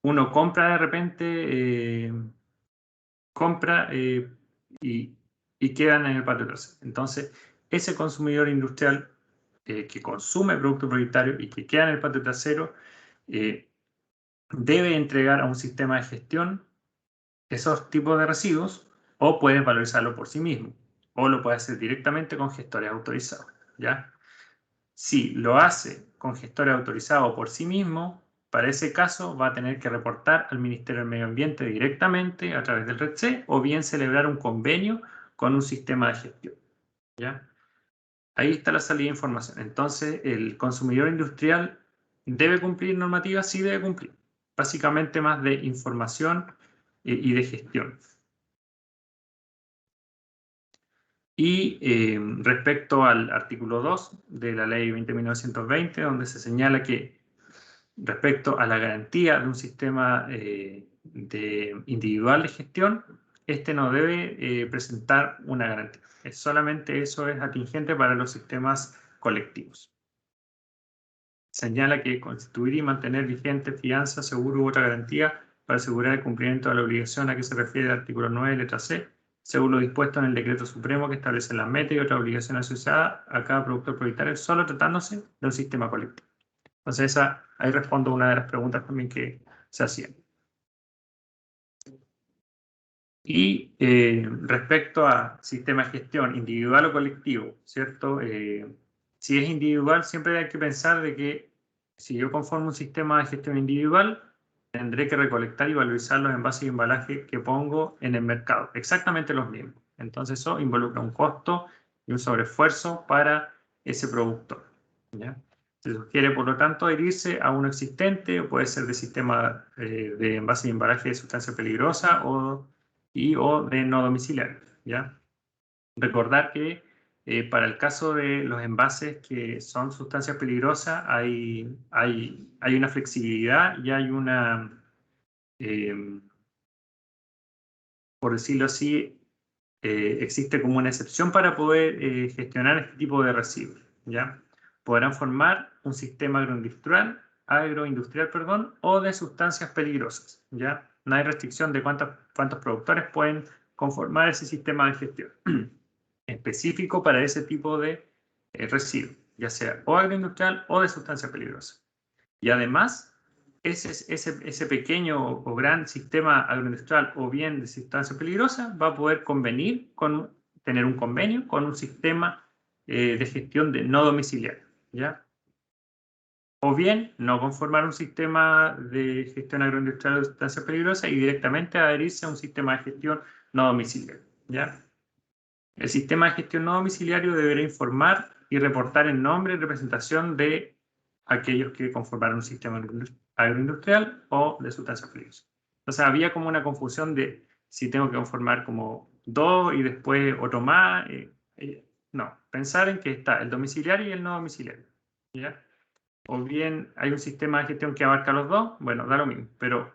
[SPEAKER 1] uno compra de repente, compra y quedan en el patio trasero. Entonces, ese consumidor industrial que consume producto prioritario y que queda en el patio trasero debe entregar a un sistema de gestión esos tipos de residuos, o puede valorizarlo por sí mismo, o lo puede hacer directamente con gestores autorizados, ¿ya? Si lo hace con gestores autorizados por sí mismo, para ese caso va a tener que reportar al Ministerio del Medio Ambiente directamente a través del REDC o bien celebrar un convenio con un sistema de gestión, ¿ya? Ahí está la salida de información. Entonces, el consumidor industrial debe cumplir normativas, sí debe cumplir. Básicamente más de información y de gestión. Y respecto al artículo 2 de la ley 20.920, donde se señala que respecto a la garantía de un sistema individual de gestión, este no debe presentar una garantía. Solamente eso es atingente para los sistemas colectivos. señala que constituir y mantener vigente fianza, seguro u otra garantía para asegurar el cumplimiento de la obligación a que se refiere el artículo 9, letra C, según lo dispuesto en el decreto supremo que establece las metas y otras obligaciones asociadas a cada productor prioritario, solo tratándose de un sistema colectivo. Entonces, ahí respondo una de las preguntas también que se hacían. Y respecto a sistema de gestión individual o colectivo, ¿cierto? Si es individual, siempre hay que pensar de que si yo conformo un sistema de gestión individual, tendré que recolectar y valorizar los envases y embalajes que pongo en el mercado, exactamente los mismos. Entonces eso involucra un costo y un sobreesfuerzo para ese productor, ¿ya? Se sugiere, por lo tanto, adherirse a uno existente, o puede ser de sistema de envase y embalaje de sustancia peligrosa o de no domiciliario, ¿ya? Recordar que para el caso de los envases que son sustancias peligrosas hay una flexibilidad y hay una, por decirlo así, existe como una excepción para poder gestionar este tipo de residuos, ¿ya? Podrán formar un sistema agroindustrial, o de sustancias peligrosas, ¿ya? No hay restricción de cuántos productores pueden conformar ese sistema de gestión específico para ese tipo de residuos, ya sea o agroindustrial o de sustancia peligrosa. Y además, ese pequeño o gran sistema agroindustrial o bien de sustancia peligrosa va a poder tener un convenio con un sistema de gestión de no domiciliario, ¿ya? O bien no conformar un sistema de gestión agroindustrial de sustancias peligrosas y directamente adherirse a un sistema de gestión no domiciliario, ¿ya? El sistema de gestión no domiciliario deberá informar y reportar el nombre y representación de aquellos que conformaron un sistema agroindustrial o de sustancias peligrosas. Entonces había como una confusión de si tengo que conformar como dos y después otro más. No, pensar en que está el domiciliario y el no domiciliario, ¿ya? O bien hay un sistema de gestión que abarca los dos, bueno, da lo mismo, pero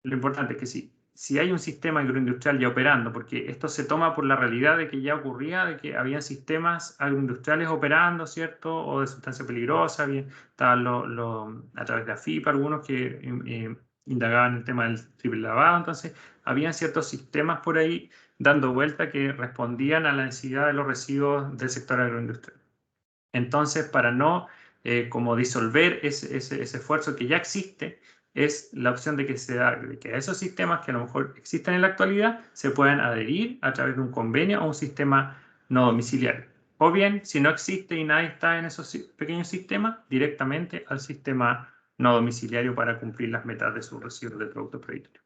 [SPEAKER 1] lo importante es que si hay un sistema agroindustrial ya operando, porque esto se toma por la realidad de que ya ocurría, de que había sistemas agroindustriales operando, ¿cierto? O de sustancia peligrosa, estaban a través de AFIP algunos que indagaban el tema del triple lavado, entonces habían ciertos sistemas por ahí dando vuelta que respondían a la necesidad de los residuos del sector agroindustrial. Entonces, para no como disolver ese esfuerzo que ya existe, es la opción de que a esos sistemas que a lo mejor existen en la actualidad se puedan adherir a través de un convenio a un sistema no domiciliario. O bien, si no existe y nadie está en esos pequeños sistemas, directamente al sistema no domiciliario para cumplir las metas de sus residuos de producto prioritario.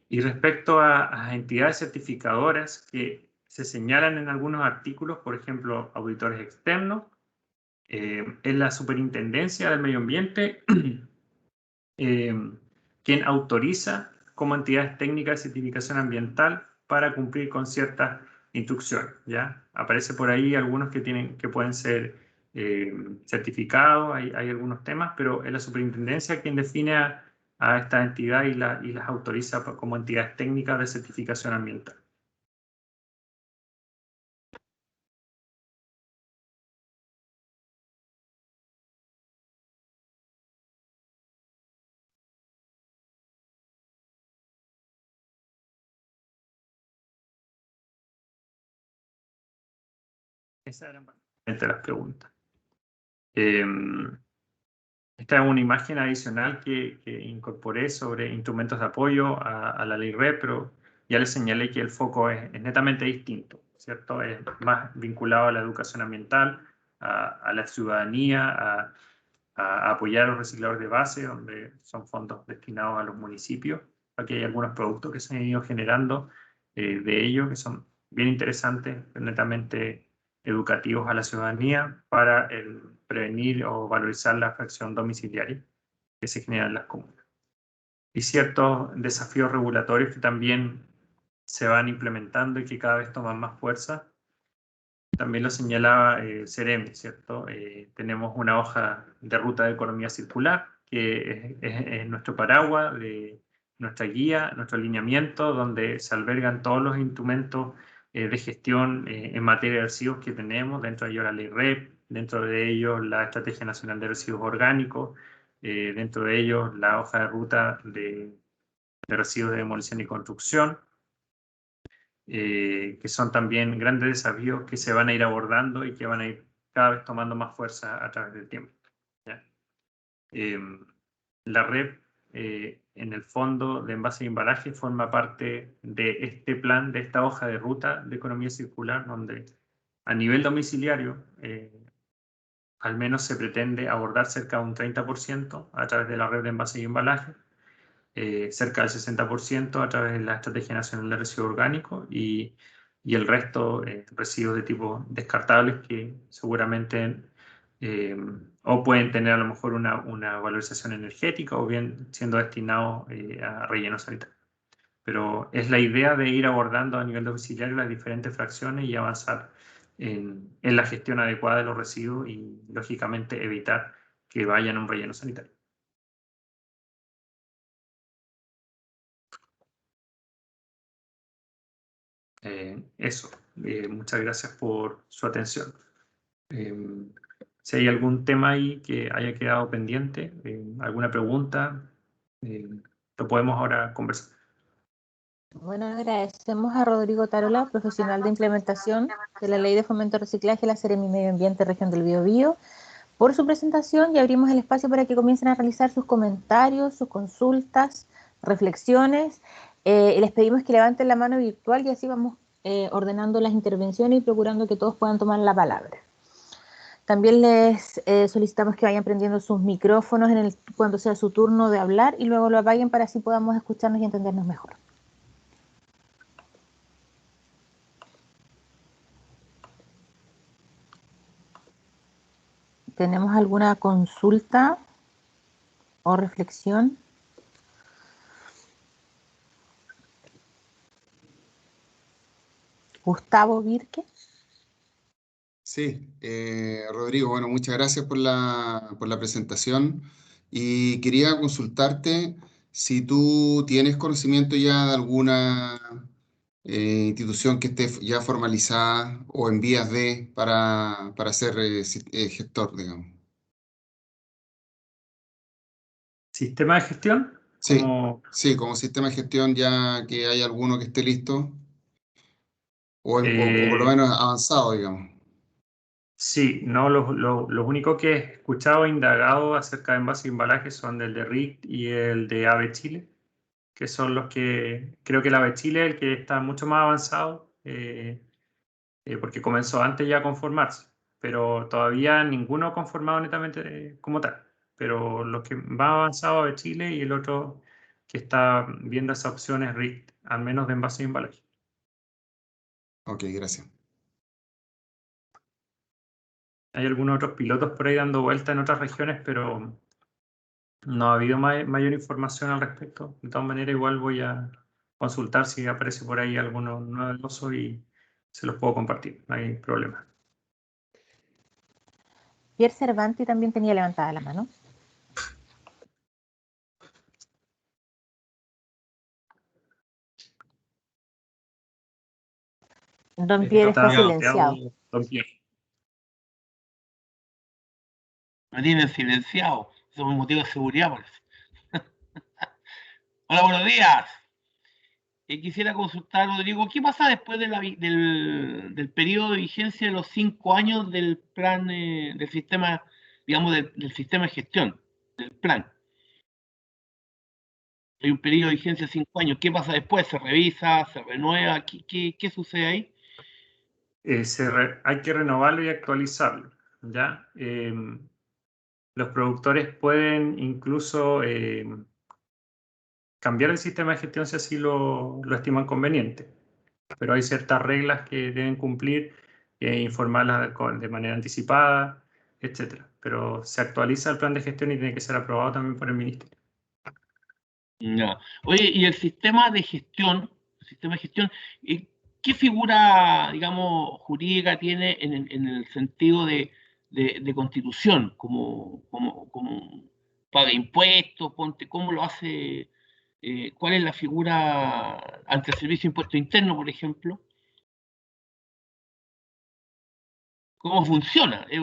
[SPEAKER 1] Y respecto a entidades certificadoras que se señalan en algunos artículos, por ejemplo, auditores externos, es la Superintendencia del Medio Ambiente quien autoriza como entidades técnicas de certificación ambiental para cumplir con ciertas instrucciones, ¿ya? Aparece por ahí algunos que pueden ser certificados, hay algunos temas, pero es la Superintendencia quien define a esta entidad y las autoriza como entidades técnicas de certificación ambiental. Esas eran básicamente las preguntas. Esta es una imagen adicional que incorporé sobre instrumentos de apoyo a la ley REP, pero ya les señalé que el foco es netamente distinto, ¿cierto? Es más vinculado a la educación ambiental, a la ciudadanía, a apoyar a los recicladores de base, donde son fondos destinados a los municipios. Aquí hay algunos productos que se han ido generando de ellos, que son bien interesantes, netamente educativos a la ciudadanía para prevenir o valorizar la fracción domiciliaria que se genera en las comunas. Y ciertos desafíos regulatorios que también se van implementando y que cada vez toman más fuerza. También lo señalaba Ceremi, ¿cierto? Tenemos una hoja de ruta de economía circular, que es nuestro paraguas, nuestra guía, nuestro alineamiento, donde se albergan todos los instrumentos de gestión en materia de residuos que tenemos, dentro de ello la ley REP, dentro de ello la Estrategia Nacional de Residuos Orgánicos, dentro de ello la hoja de ruta de residuos de demolición y construcción, que son también grandes desafíos que se van a ir abordando y que van a ir cada vez tomando más fuerza a través del tiempo. ¿Ya? La red, en el fondo de envase y embalaje, forma parte de este plan, de esta hoja de ruta de economía circular, donde a nivel domiciliario, al menos se pretende abordar cerca de un 30% a través de la red de envase y embalaje, cerca del 60% a través de la Estrategia Nacional de Residuos Orgánicos y el resto residuos de tipo descartables que seguramente o pueden tener a lo mejor una valorización energética o bien siendo destinados a relleno sanitario. Pero es la idea de ir abordando a nivel domiciliario las diferentes fracciones y avanzar en la gestión adecuada de los residuos y, lógicamente, evitar que vayan a un relleno sanitario. Eso, muchas gracias por su atención. Si hay algún tema ahí que haya quedado pendiente, alguna pregunta, lo podemos ahora conversar.
[SPEAKER 2] Bueno, agradecemos a Rodrigo Tarola, profesional de implementación de la Ley de Fomento al Reciclaje de la Seremi Medio Ambiente Región del Biobío, por su presentación, y abrimos el espacio para que comiencen a realizar sus comentarios, sus consultas, reflexiones. Les pedimos que levanten la mano virtual y así vamos ordenando las intervenciones y procurando que todos puedan tomar la palabra. También les solicitamos que vayan prendiendo sus micrófonos cuando sea su turno de hablar y luego lo apaguen para así podamos escucharnos y entendernos mejor. ¿Tenemos alguna consulta o reflexión? Gustavo Virque.
[SPEAKER 3] Sí, Rodrigo, bueno, muchas gracias por la presentación y quería consultarte si tú tienes conocimiento ya de alguna institución que esté ya formalizada o en vías de para ser gestor, digamos.
[SPEAKER 1] ¿Sistema de gestión?
[SPEAKER 3] Sí, sí, como sistema de gestión ya que hay alguno que esté listo o por lo menos avanzado, digamos.
[SPEAKER 1] Sí, no, los únicos que he escuchado e indagado acerca de envases y embalajes son del de RIC y el de AVE Chile, que son los que, creo que el AVE Chile es el que está mucho más avanzado, porque comenzó antes ya a conformarse, pero todavía ninguno ha conformado netamente como tal. Pero los que más avanzado es Chile y el otro que está viendo esa opción es RIC, al menos de envases y embalajes.
[SPEAKER 3] Ok, gracias.
[SPEAKER 1] Hay algunos otros pilotos por ahí dando vuelta en otras regiones, pero no ha habido mayor información al respecto. De todas maneras, igual voy a consultar si aparece por ahí alguno novedoso y se los puedo compartir, no hay problema.
[SPEAKER 2] Pierre Cervanti también tenía levantada la mano. Don Pierre está silenciado.
[SPEAKER 1] Don Pierre.
[SPEAKER 4] Me tienen silenciado. Eso es un motivo de seguridad, parece. Hola, buenos días. Quisiera consultar, Rodrigo, ¿qué pasa después del periodo de vigencia de los 5 años del plan, del sistema, digamos, del sistema de gestión, del plan? Hay un periodo de vigencia de 5 años. ¿Qué pasa después? ¿Se revisa? ¿Se renueva? ¿Qué sucede ahí?
[SPEAKER 1] Hay que renovarlo y actualizarlo, ¿ya? Los productores pueden incluso cambiar el sistema de gestión si así lo estiman conveniente, pero hay ciertas reglas que deben cumplir, informarlas de manera anticipada, etc. Pero se actualiza el plan de gestión y tiene que ser aprobado también por el ministerio.
[SPEAKER 4] No. Oye, y el sistema de gestión, ¿qué figura, digamos, jurídica tiene en el sentido de constitución? ¿Como paga impuestos? ¿Cómo lo hace? ¿Cuál es la figura ante el Servicio de Impuesto Interno, por ejemplo? ¿Cómo funciona? ¿Es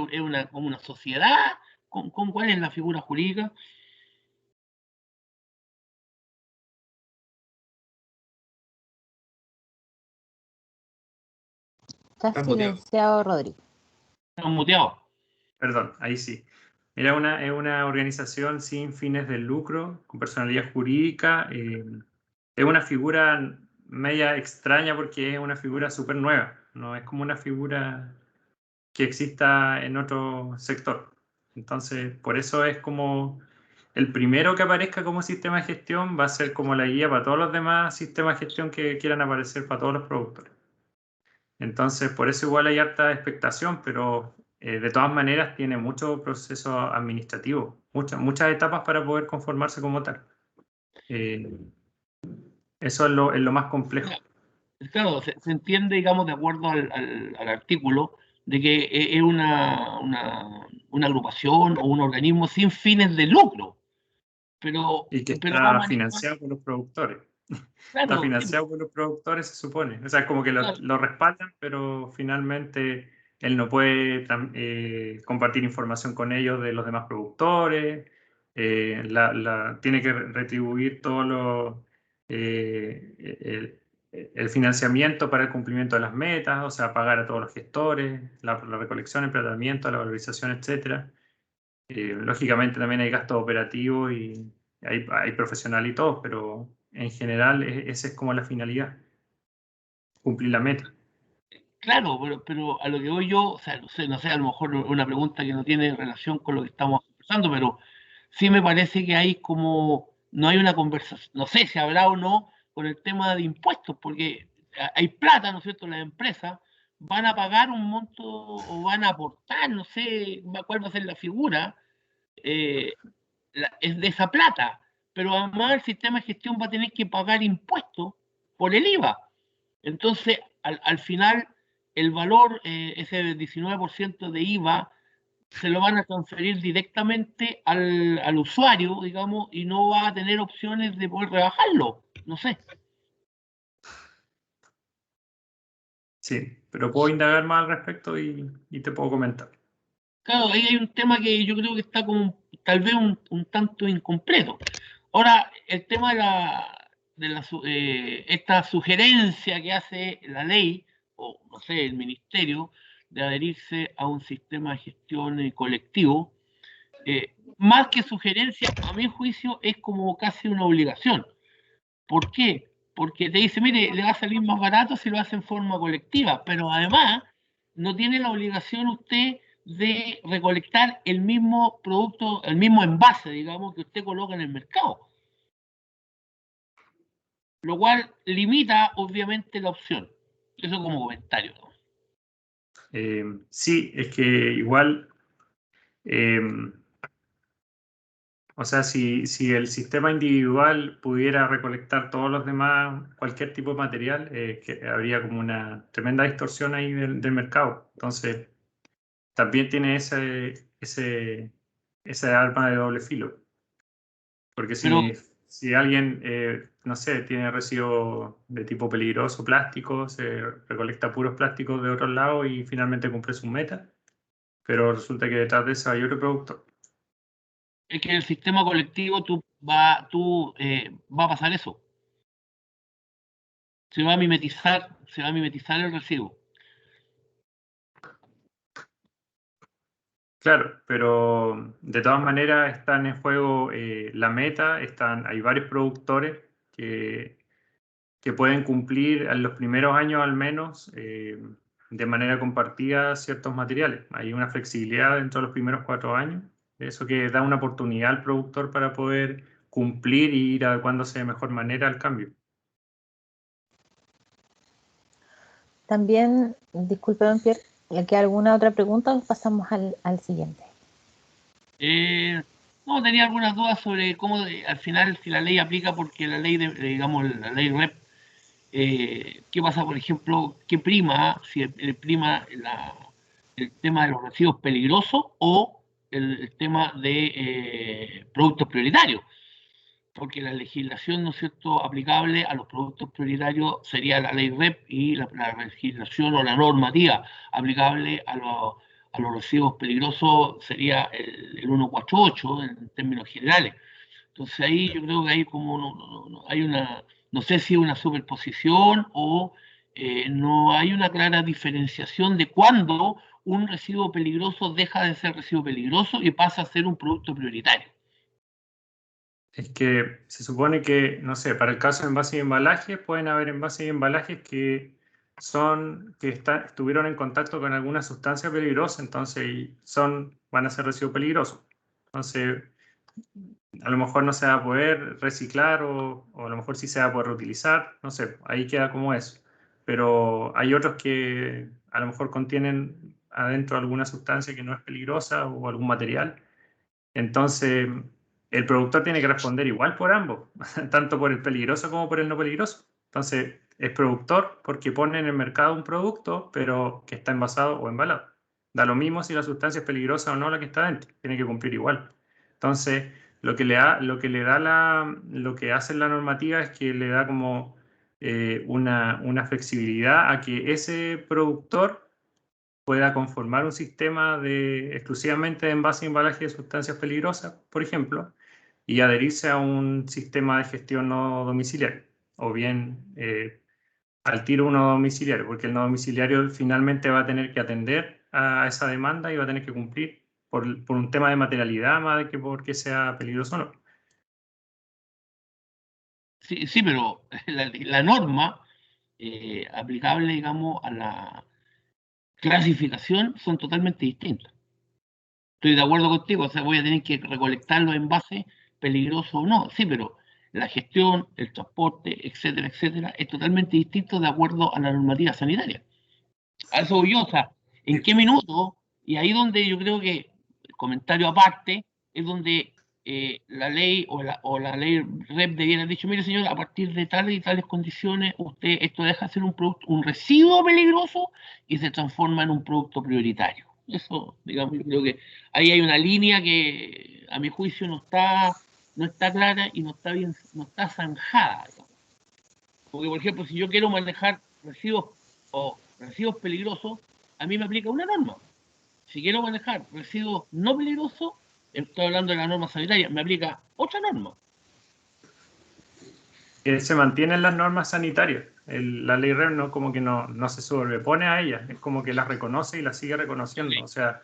[SPEAKER 4] como una sociedad? ¿Cuál es la figura jurídica?
[SPEAKER 2] Está silenciado, Rodrigo.
[SPEAKER 4] ¿Están muteados?
[SPEAKER 1] Perdón, ahí sí. Era es una organización sin fines de lucro, con personalidad jurídica. Es una figura media extraña porque es una figura súper nueva. No es como una figura que exista en otro sector. Entonces, por eso es como el primero que aparezca como sistema de gestión va a ser como la guía para todos los demás sistemas de gestión que quieran aparecer para todos los productores. Entonces, por eso igual hay harta expectación, pero de todas maneras tiene mucho proceso administrativo, muchas etapas para poder conformarse como tal. Eso es lo más complejo.
[SPEAKER 4] Claro, se entiende, digamos, de acuerdo al artículo, de que es una agrupación o un organismo sin fines de lucro.
[SPEAKER 1] Y que
[SPEAKER 4] pero
[SPEAKER 1] está financiado por los productores.
[SPEAKER 4] Claro,
[SPEAKER 1] está financiado por los productores, se supone. O sea, como que lo respaldan, pero finalmente él no puede compartir información con ellos de los demás productores. Tiene que retribuir todo el financiamiento para el cumplimiento de las metas, o sea, pagar a todos los gestores, la recolección, el tratamiento, la valorización, etc. Lógicamente también hay gastos operativos y hay profesional y todo, pero en general esa es como la finalidad, cumplir la meta.
[SPEAKER 4] Claro, pero a lo que voy yo, o sea, no sé, a lo mejor una pregunta que no tiene relación con lo que estamos conversando, pero sí me parece que hay como, no hay una conversación, no sé si habrá o no con el tema de impuestos, porque hay plata, ¿no es cierto? Las empresas van a pagar un monto o van a aportar, no sé cuál va a ser la figura, es de esa plata, pero además el sistema de gestión va a tener que pagar impuestos por el IVA. Entonces, al final, el valor, ese 19% de IVA, se lo van a transferir directamente al usuario, digamos, y no va a tener opciones de poder rebajarlo. No sé.
[SPEAKER 1] Sí, pero puedo indagar más al respecto y te puedo comentar.
[SPEAKER 4] Claro, ahí hay un tema que yo creo que está como tal vez un tanto incompleto. Ahora, el tema esta sugerencia que hace la ley, o no sé, el ministerio, de adherirse a un sistema de gestión colectivo, más que sugerencia, a mi juicio, es como casi una obligación. ¿Por qué? Porque te dice, mire, le va a salir más barato si lo hace en forma colectiva, pero además no tiene la obligación usted de recolectar el mismo producto, el mismo envase, digamos, que usted coloca en el mercado. Lo cual limita, obviamente, la opción. Eso como comentario, ¿no?
[SPEAKER 1] Sí, es que igual, o sea, si el sistema individual pudiera recolectar todos los demás, cualquier tipo de material, que habría como una tremenda distorsión ahí del mercado. Entonces, también tiene ese arma de doble filo. Porque si alguien, no sé, tiene residuos de tipo peligroso, plástico, se recolecta puros plásticos de otros lados y finalmente cumple su meta, pero resulta que detrás de eso hay otro productor.
[SPEAKER 4] Es que en el sistema colectivo va a pasar eso. Se va a mimetizar el residuo.
[SPEAKER 1] Claro, pero de todas maneras están en juego la meta, hay varios productores que pueden cumplir en los primeros años al menos de manera compartida ciertos materiales. Hay una flexibilidad dentro de los primeros 4 años, eso que da una oportunidad al productor para poder cumplir y ir adecuándose de mejor manera al cambio.
[SPEAKER 2] También, disculpe, don Pierre, ¿le queda alguna otra pregunta o pasamos al siguiente?
[SPEAKER 4] No, tenía algunas dudas sobre cómo al final si la ley aplica, porque la ley, digamos, la ley REP, ¿qué pasa, por ejemplo, qué prima, si prima el tema de los residuos peligrosos o el tema de productos prioritarios? Porque la legislación, ¿no es cierto?, aplicable a los productos prioritarios sería la ley REP y la legislación o la normativa aplicable a los residuos peligrosos sería el 148 en términos generales. Entonces ahí yo creo que hay como hay una, no sé si una superposición o no hay una clara diferenciación de cuándo un residuo peligroso deja de ser residuo peligroso y pasa a ser un producto prioritario.
[SPEAKER 1] Es que se supone que, no sé, para el caso de envases y embalajes, pueden haber envases y embalajes que estuvieron en contacto con alguna sustancia peligrosa, entonces van a ser residuos peligrosos. Entonces, a lo mejor no se va a poder reciclar o a lo mejor sí se va a poder reutilizar, no sé, ahí queda como eso. Pero hay otros que a lo mejor contienen adentro alguna sustancia que no es peligrosa o algún material. Entonces, el productor tiene que responder igual por ambos, tanto por el peligroso como por el no peligroso. Entonces, es productor porque pone en el mercado un producto, pero que está envasado o embalado. Da lo mismo si la sustancia es peligrosa o no la que está dentro, tiene que cumplir igual. Entonces, lo que hace la normativa es que le da como una flexibilidad a que ese productor pueda conformar un sistema exclusivamente de envase y embalaje de sustancias peligrosas, por ejemplo, y adherirse a un sistema de gestión no domiciliario, o bien al tiro uno domiciliario, porque el no domiciliario finalmente va a tener que atender a esa demanda y va a tener que cumplir por un tema de materialidad más de que porque sea peligroso o no.
[SPEAKER 4] Sí, sí, pero la norma aplicable, digamos, a la clasificación son totalmente distintas. Estoy de acuerdo contigo, o sea, voy a tener que recolectar los envases, peligrosos o no, sí, pero la gestión, el transporte, etcétera, es totalmente distinto de acuerdo a la normativa sanitaria. A eso voy yo, o sea, ¿en qué minuto? Y ahí donde yo creo que, comentario aparte, es donde la ley o la ley REP debiera haber dicho, mire señor, a partir de tales y tales condiciones, usted esto deja de ser un producto, un residuo peligroso y se transforma en un producto prioritario. Eso, digamos, yo creo que ahí hay una línea que a mi juicio no está clara y no está bien, no está zanjada, digamos. Porque, por ejemplo, si yo quiero manejar residuos o residuos peligrosos, a mí me aplica una norma. Si quiero manejar residuos no peligrosos, estoy hablando de la norma sanitaria, me aplica otra norma.
[SPEAKER 1] Se mantienen las normas sanitarias. La ley REP no como que no se sobrepone a ellas, es como que las reconoce y las sigue reconociendo. O sea,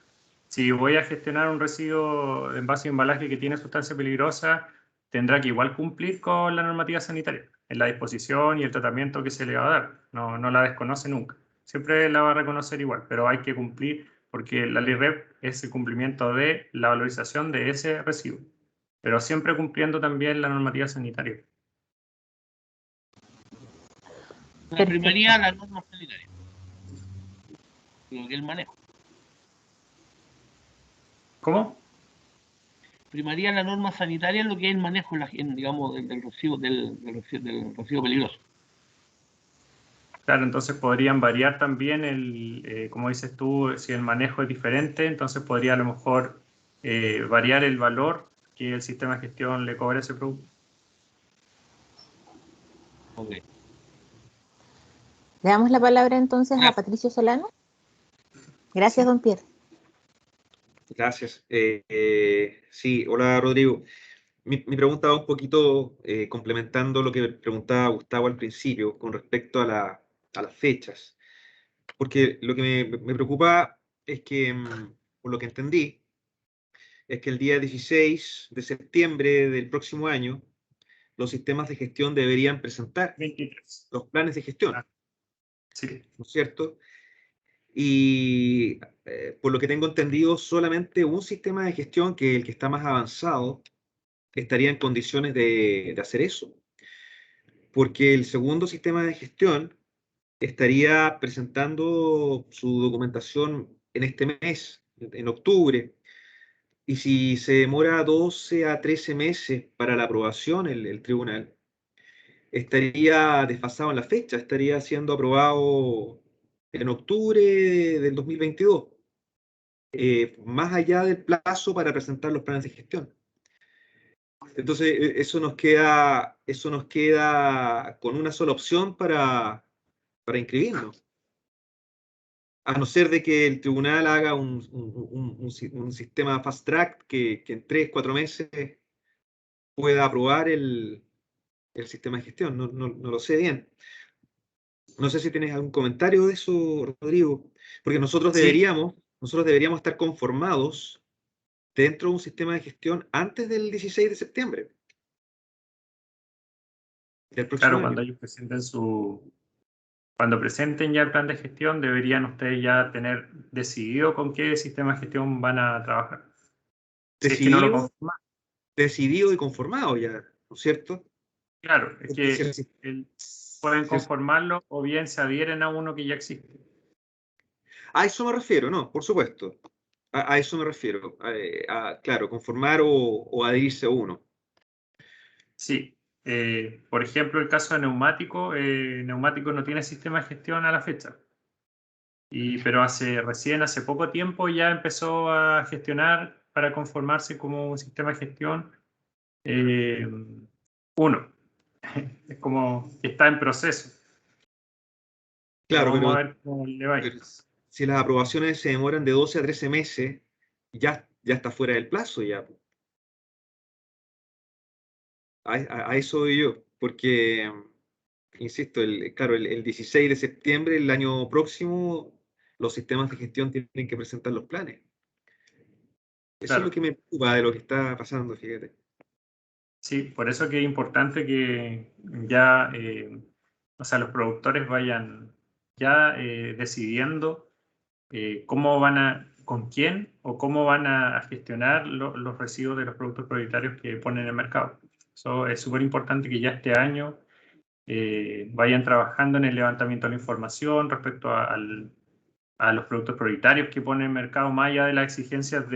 [SPEAKER 1] si voy a gestionar un residuo de envase y embalaje que tiene sustancia peligrosa, tendrá que igual cumplir con la normativa sanitaria, en la disposición y el tratamiento que se le va a dar. No la desconoce nunca. Siempre la va a reconocer igual, pero hay que cumplir porque la ley REP es el cumplimiento de la valorización de ese residuo, pero siempre cumpliendo también la normativa sanitaria.
[SPEAKER 4] La primaría la norma sanitaria. Lo que es el manejo.
[SPEAKER 1] ¿Cómo?
[SPEAKER 4] Primaría la norma sanitaria en lo que es el manejo, digamos, del residuo peligroso.
[SPEAKER 1] Claro, entonces podrían variar también como dices tú, si el manejo es diferente, entonces podría a lo mejor variar el valor que el sistema de gestión le cobra a ese producto.
[SPEAKER 4] Okay.
[SPEAKER 2] Le damos la palabra entonces a Patricio Solano. Gracias, don Pierre.
[SPEAKER 5] Gracias. Sí, hola Rodrigo. Mi pregunta va un poquito complementando lo que preguntaba Gustavo al principio con respecto a las fechas. Porque lo que me preocupa es que, por lo que entendí, es que el día 16 de septiembre del próximo año, los sistemas de gestión deberían presentar
[SPEAKER 1] 23.
[SPEAKER 5] los planes de gestión,
[SPEAKER 1] Sí.
[SPEAKER 5] ¿no es cierto? Y por lo que tengo entendido, solamente un sistema de gestión, que es el que está más avanzado, estaría en condiciones de hacer eso. Porque el segundo sistema de gestión estaría presentando su documentación en este mes, en octubre. Y si se demora 12 a 13 meses para la aprobación, el tribunal, estaría desfasado en la fecha, estaría siendo aprobado en octubre del 2022, más allá del plazo para presentar los planes de gestión. Entonces, eso nos queda con una sola opción para inscribirnos. A no ser de que el tribunal haga un sistema fast track que en 3, 4 meses pueda aprobar el sistema de gestión. No lo sé bien. No sé si tienes algún comentario de eso, Rodrigo, porque
[SPEAKER 1] Sí,
[SPEAKER 5] nosotros deberíamos estar conformados dentro de un sistema de gestión antes del 16 de septiembre del próximo
[SPEAKER 1] claro,
[SPEAKER 5] año.
[SPEAKER 1] cuando ellos presenten cuando presenten ya el plan de gestión, deberían ustedes ya tener decidido con qué sistema de gestión van a trabajar. Si es que no lo
[SPEAKER 5] Decidido,
[SPEAKER 1] conforman,
[SPEAKER 5] decidido y conformado ya, ¿no es cierto?
[SPEAKER 1] claro, es
[SPEAKER 5] Porque
[SPEAKER 1] que pueden
[SPEAKER 5] si el-
[SPEAKER 1] conformarlo o bien se adhieren a uno que ya existe.
[SPEAKER 5] a eso me refiero, no, por supuesto. A eso me refiero. Claro, conformar o adherirse a uno.
[SPEAKER 1] Sí. Por ejemplo, el caso de neumático no tiene sistema de gestión a la fecha. Pero recién hace poco tiempo ya empezó a gestionar para conformarse como un sistema de gestión eh, uno. Es como que está en proceso. Pero
[SPEAKER 5] Claro,
[SPEAKER 1] vamos a ver cómo le va a ir.
[SPEAKER 5] pero si las aprobaciones se demoran de 12 a 13 meses, ya está fuera del plazo ya. A eso voy yo, porque, insisto, claro, el 16 de septiembre, el año próximo, los sistemas de gestión tienen que presentar los planes. Eso es lo
[SPEAKER 1] Claro.
[SPEAKER 5] que me preocupa de lo que está pasando, fíjate.
[SPEAKER 1] Sí, por eso que es importante que ya, o sea, los productores vayan ya decidiendo con quién o cómo van a gestionar los residuos de los productos prioritarios que ponen en el mercado. Eso es súper importante que ya este año vayan trabajando en el levantamiento de la información respecto a los productos prioritarios que pone el mercado, más allá de las exigencias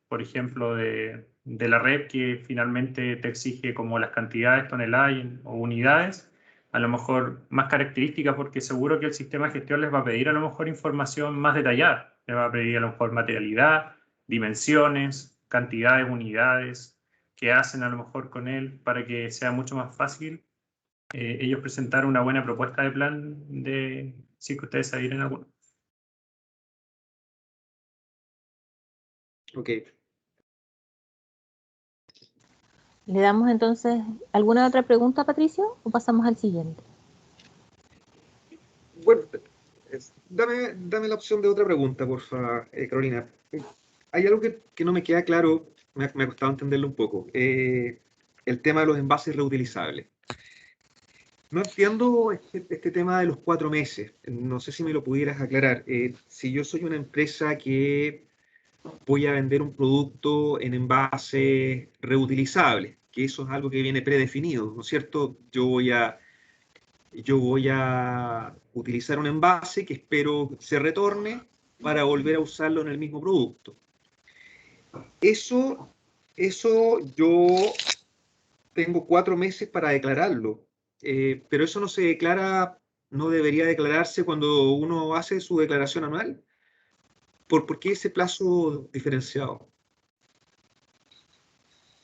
[SPEAKER 1] por ejemplo, de la red que finalmente te exige como las cantidades, toneladas o unidades, a lo mejor más características, porque seguro que el sistema de gestión les va a pedir a lo mejor información más detallada, les va a pedir a lo mejor materialidad, dimensiones, cantidades, unidades, qué hacen a lo mejor con él para que sea mucho más fácil ellos presentar una buena propuesta de plan de si que ustedes se adhieren a alguno.
[SPEAKER 5] Ok.
[SPEAKER 2] ¿Le damos entonces alguna otra pregunta, Patricio, o pasamos al siguiente?
[SPEAKER 5] Bueno, dame la opción de otra pregunta, por favor, Carolina. Hay algo que no me queda claro, me ha costado entenderlo un poco. El tema de los envases reutilizables. No entiendo este tema de los 4 meses. No sé si me lo pudieras aclarar. Si yo soy una empresa que voy a vender un producto en envase reutilizable, que eso es algo que viene predefinido, ¿no es cierto? Yo voy a utilizar un envase que espero se retorne para volver a usarlo en el mismo producto. Eso yo tengo 4 meses para declararlo, pero eso no se declara, no debería declararse cuando uno hace su declaración anual. ¿Por qué ese plazo diferenciado?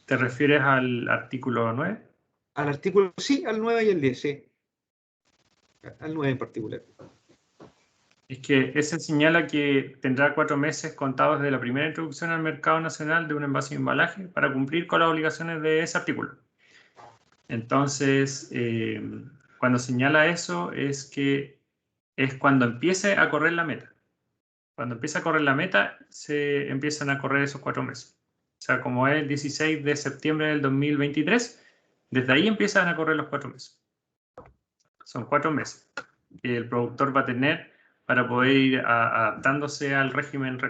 [SPEAKER 1] ¿Te refieres al artículo 9?
[SPEAKER 5] Al artículo, sí, al 9 y al 10, sí, al 9 en particular.
[SPEAKER 1] Es que ese señala que tendrá 4 meses contados desde la primera introducción al mercado nacional de un envase de embalaje para cumplir con las obligaciones de ese artículo. Entonces, cuando señala eso es que es cuando empiece a correr la meta. Cuando empieza a correr la meta, se empiezan a correr esos 4 meses. O sea, como es el 16 de septiembre del 2023, desde ahí empiezan a correr los 4 meses. Son 4 meses que el productor va a tener para poder ir adaptándose al régimen.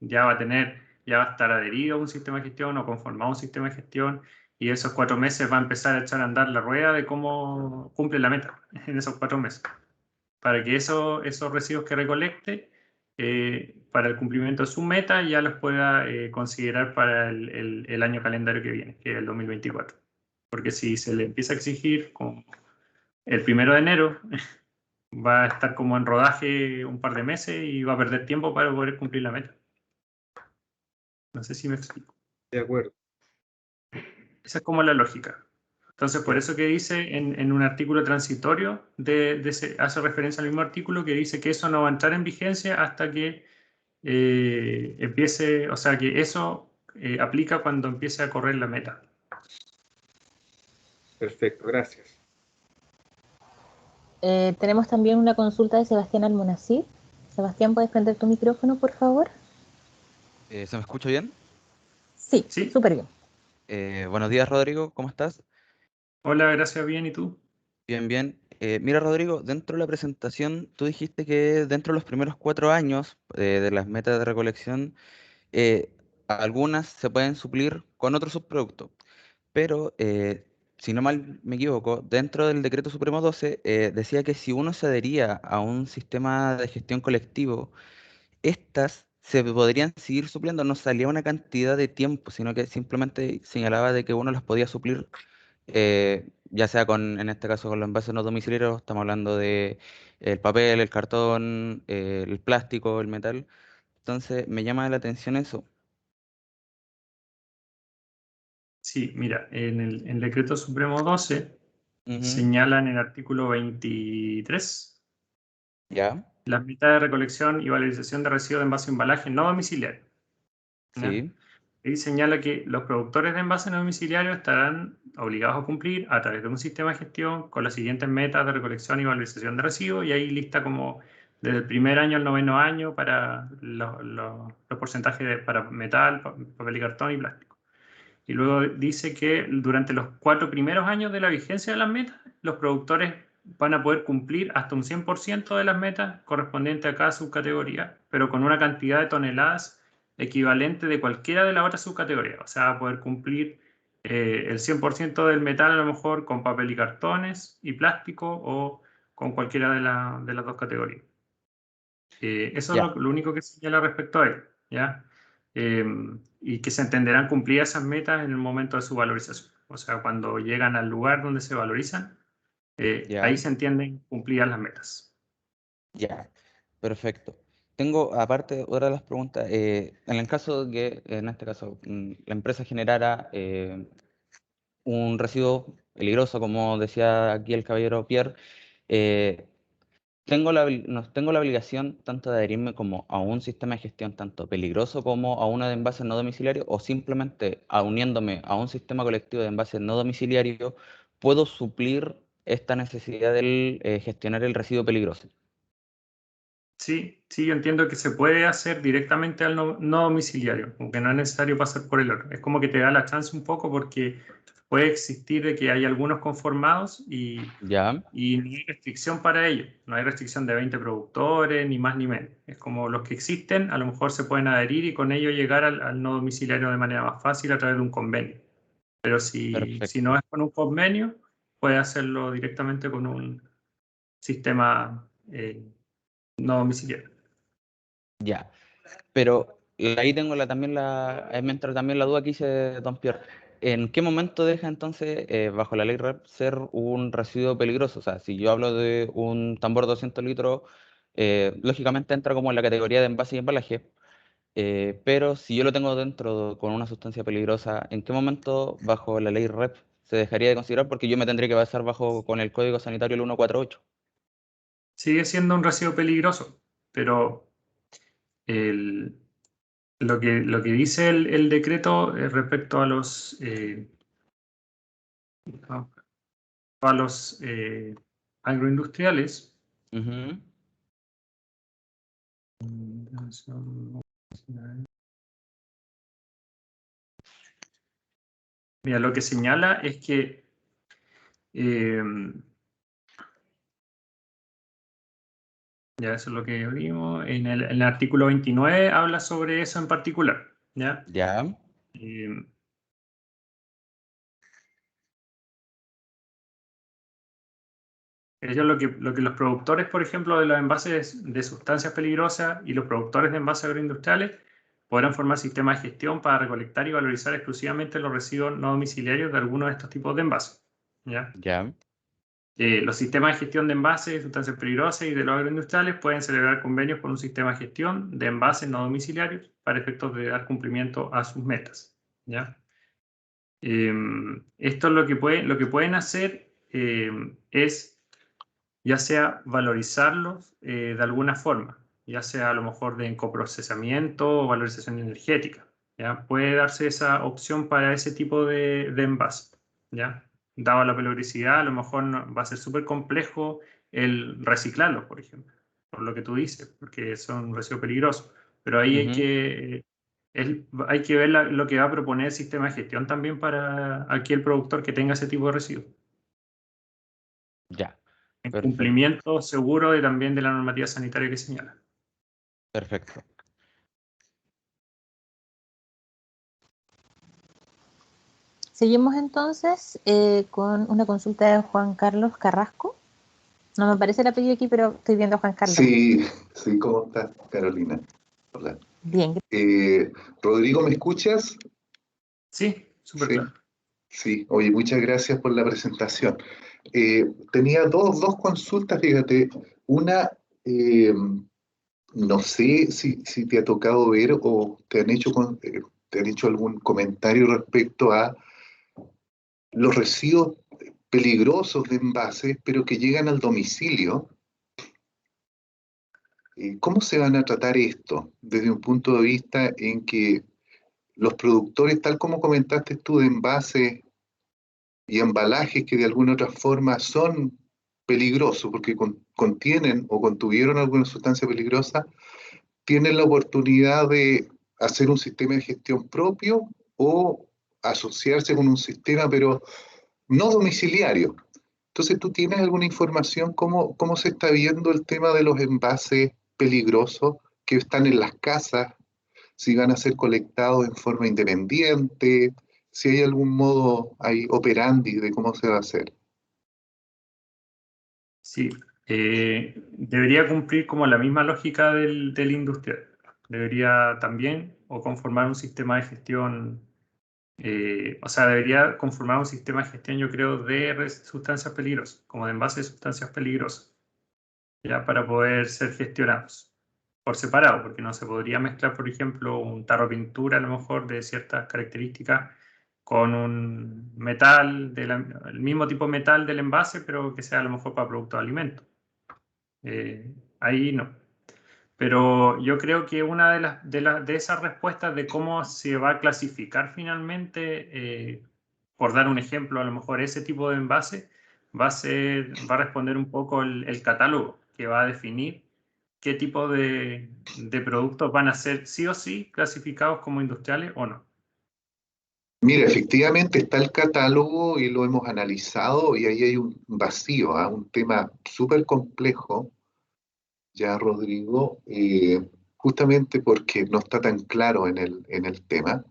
[SPEAKER 1] Ya va a estar adherido a un sistema de gestión o conformado a un sistema de gestión, y esos 4 meses va a empezar a echar a andar la rueda de cómo cumple la meta en esos 4 meses. Para que esos residuos que recolecte para el cumplimiento de su meta ya los pueda considerar para el año calendario que viene, que es el 2024. Porque si se le empieza a exigir con el 1 de enero, va a estar como en rodaje un par de meses y va a perder tiempo para poder cumplir la meta. No sé si me explico.
[SPEAKER 5] De acuerdo.
[SPEAKER 1] Esa es como la lógica. Entonces, por eso que dice en un artículo transitorio, hace referencia al mismo artículo que dice que eso no va a entrar en vigencia hasta que empiece, o sea, que eso aplica cuando empiece a correr la meta.
[SPEAKER 5] Perfecto, gracias.
[SPEAKER 2] Tenemos también una consulta de Sebastián Almonacid. Sebastián, ¿puedes prender tu micrófono, por favor?
[SPEAKER 6] ¿Se me escucha bien?
[SPEAKER 2] Sí,
[SPEAKER 1] ¿Sí?
[SPEAKER 2] súper bien.
[SPEAKER 6] Buenos días, Rodrigo, ¿cómo estás?
[SPEAKER 1] Hola, gracias, bien, ¿y tú?
[SPEAKER 6] Bien, bien. Mira, Rodrigo, dentro de la presentación tú dijiste que dentro de los primeros 4 años de las metas de recolección, eh, algunas se pueden suplir con otro subproducto, pero si no mal me equivoco, dentro del Decreto Supremo 12 decía que si uno se adhería a un sistema de gestión colectivo, estas se podrían seguir supliendo, no salía una cantidad de tiempo, sino que simplemente señalaba de que uno las podía suplir, ya sea con, en este caso, con los envases no domiciliarios, estamos hablando de el papel, el cartón, el plástico, el metal. Entonces, me llama la atención eso.
[SPEAKER 1] Sí, mira, en el Decreto Supremo 12
[SPEAKER 6] Ujú.
[SPEAKER 1] señala en el artículo 23
[SPEAKER 6] ¿Ya?
[SPEAKER 1] las metas de recolección y valorización de residuos de envase y embalaje no domiciliarios, ¿ya?
[SPEAKER 6] Sí.
[SPEAKER 1] Y señala que los productores de envases no domiciliarios estarán obligados a cumplir a través de un sistema de gestión con las siguientes metas de recolección y valorización de residuos, y ahí lista como desde el primer año al 9º año para los porcentajes para metal, papel y cartón y plástico. Y luego dice que durante los 4 primeros años de la vigencia de las metas, los productores van a poder cumplir hasta un 100% de las metas correspondientes a cada subcategoría, pero con una cantidad de toneladas equivalente de cualquiera de las otras subcategorías. O sea, va a poder cumplir el 100% del metal a lo mejor con papel y cartones y plástico o con cualquiera de las dos categorías. Eso es
[SPEAKER 6] Ya.
[SPEAKER 1] lo único que señala respecto a él, ¿ya? Y que se entenderán cumplidas esas metas en el momento de su valorización. O sea, cuando llegan al lugar donde se valorizan, ahí
[SPEAKER 6] Ya.
[SPEAKER 1] se entienden cumplidas las metas.
[SPEAKER 6] Ya. Perfecto. Tengo, aparte, otra de las preguntas. En el caso de que, en este caso, la empresa generara un residuo peligroso, como decía aquí el caballero Pierre, eh, tengo la obligación tanto de adherirme como a un sistema de gestión tanto peligroso como a uno de envases no domiciliarios, o simplemente uniéndome a un sistema colectivo de envases no domiciliarios, puedo suplir esta necesidad de gestionar el residuo peligroso.
[SPEAKER 1] Sí, sí, yo entiendo que se puede hacer directamente al no domiciliario, aunque no es necesario pasar por el otro. Es como que te da la chance un poco porque puede existir de que hay algunos conformados
[SPEAKER 6] ¿Ya?
[SPEAKER 1] y no hay restricción para ello. No hay restricción de 20 productores, ni más ni menos. Es como los que existen, a lo mejor se pueden adherir y con ello llegar al no domiciliario de manera más fácil a través de un convenio. Pero si
[SPEAKER 6] Perfecto.
[SPEAKER 1] no es con un convenio, puede hacerlo directamente con un sistema no domiciliario.
[SPEAKER 6] Ya. Pero ahí tengo me entra también la duda que hice don Pierre. ¿En qué momento deja entonces, bajo la ley REP, ser un residuo peligroso? O sea, si yo hablo de un tambor de 200 litros, lógicamente entra como en la categoría de envase y embalaje, pero si yo lo tengo dentro con una sustancia peligrosa, ¿en qué momento, bajo la ley REP, se dejaría de considerar? Porque yo me tendría que basar bajo con el Código Sanitario el 148.
[SPEAKER 1] Sigue siendo un residuo peligroso, pero el, lo que dice el decreto respecto a los agroindustriales.
[SPEAKER 6] Ujú.
[SPEAKER 1] Mira, lo que señala es que ya eso es lo que vimos. En el artículo 29 habla sobre eso en particular, ¿ya?
[SPEAKER 6] Ya.
[SPEAKER 1] Eh, Ellos lo que los productores, por ejemplo, de los envases de sustancias peligrosas y los productores de envases agroindustriales podrán formar sistemas de gestión para recolectar y valorizar exclusivamente los residuos no domiciliarios de algunos de estos tipos de envases, ¿ya?
[SPEAKER 6] Ya.
[SPEAKER 1] Los sistemas de gestión de envases de sustancias peligrosas y de los agroindustriales pueden celebrar convenios con un sistema de gestión de envases no domiciliarios para efectos de dar cumplimiento a sus metas, ¿ya? Esto lo que pueden hacer es ya sea valorizarlos de alguna forma, ya sea a lo mejor de coprocesamiento o valorización energética. ¿Ya? Puede darse esa opción para ese tipo de envase. ¿Ya? Dada la peligrosidad, a lo mejor va a ser súper complejo el reciclarlos, por ejemplo, por lo que tú dices, porque son residuos peligrosos. Pero ahí hay que ver lo que va a proponer el sistema de gestión también para aquí el productor que tenga ese tipo de residuos.
[SPEAKER 6] Ya,
[SPEAKER 1] En
[SPEAKER 6] perfecto.
[SPEAKER 1] cumplimiento seguro también de la normativa sanitaria que señala.
[SPEAKER 6] Perfecto.
[SPEAKER 2] Seguimos entonces con una consulta de Juan Carlos Carrasco. No me aparece el apellido aquí, pero estoy viendo a Juan Carlos.
[SPEAKER 7] Sí, sí, ¿cómo estás, Carolina? Hola.
[SPEAKER 2] Bien.
[SPEAKER 7] Rodrigo, ¿me escuchas?
[SPEAKER 1] Sí, súper
[SPEAKER 7] Sí,
[SPEAKER 1] claro.
[SPEAKER 7] sí. Oye, muchas gracias por la presentación. Tenía dos consultas, fíjate. Una, no sé si te ha tocado ver o te han hecho algún comentario respecto a los residuos peligrosos de envases, pero que llegan al domicilio. ¿Cómo se van a tratar esto desde un punto de vista en que los productores, tal como comentaste tú, de envases y embalajes que de alguna otra forma son peligrosos porque contienen o contuvieron alguna sustancia peligrosa, tienen la oportunidad de hacer un sistema de gestión propio o asociarse con un sistema, pero no domiciliario? Entonces, ¿tú tienes alguna información cómo se está viendo el tema de los envases peligrosos que están en las casas? Si van a ser colectados en forma independiente, si hay algún modo ahí operandi de cómo se va a hacer.
[SPEAKER 1] Sí, debería cumplir como la misma lógica del industrial. Debería también o conformar un sistema de gestión, o sea, debería conformar un sistema de gestión, yo creo, de sustancias peligrosas, como de envases de sustancias peligrosas, ya para poder ser gestionados por separado, porque no se podría mezclar, por ejemplo, un tarro de pintura a lo mejor de ciertas características con un metal, el mismo tipo de metal del envase, pero que sea a lo mejor para productos de alimentos. Ahí no. Pero yo creo que una de esas respuestas de cómo se va a clasificar finalmente, por dar un ejemplo, a lo mejor ese tipo de envase va a responder un poco el catálogo que va a definir qué tipo de productos van a ser sí o sí clasificados como industriales o no.
[SPEAKER 7] Mira, efectivamente está el catálogo y lo hemos analizado y ahí hay un vacío, un tema súper complejo, ya Rodrigo, justamente porque no está tan claro en el tema,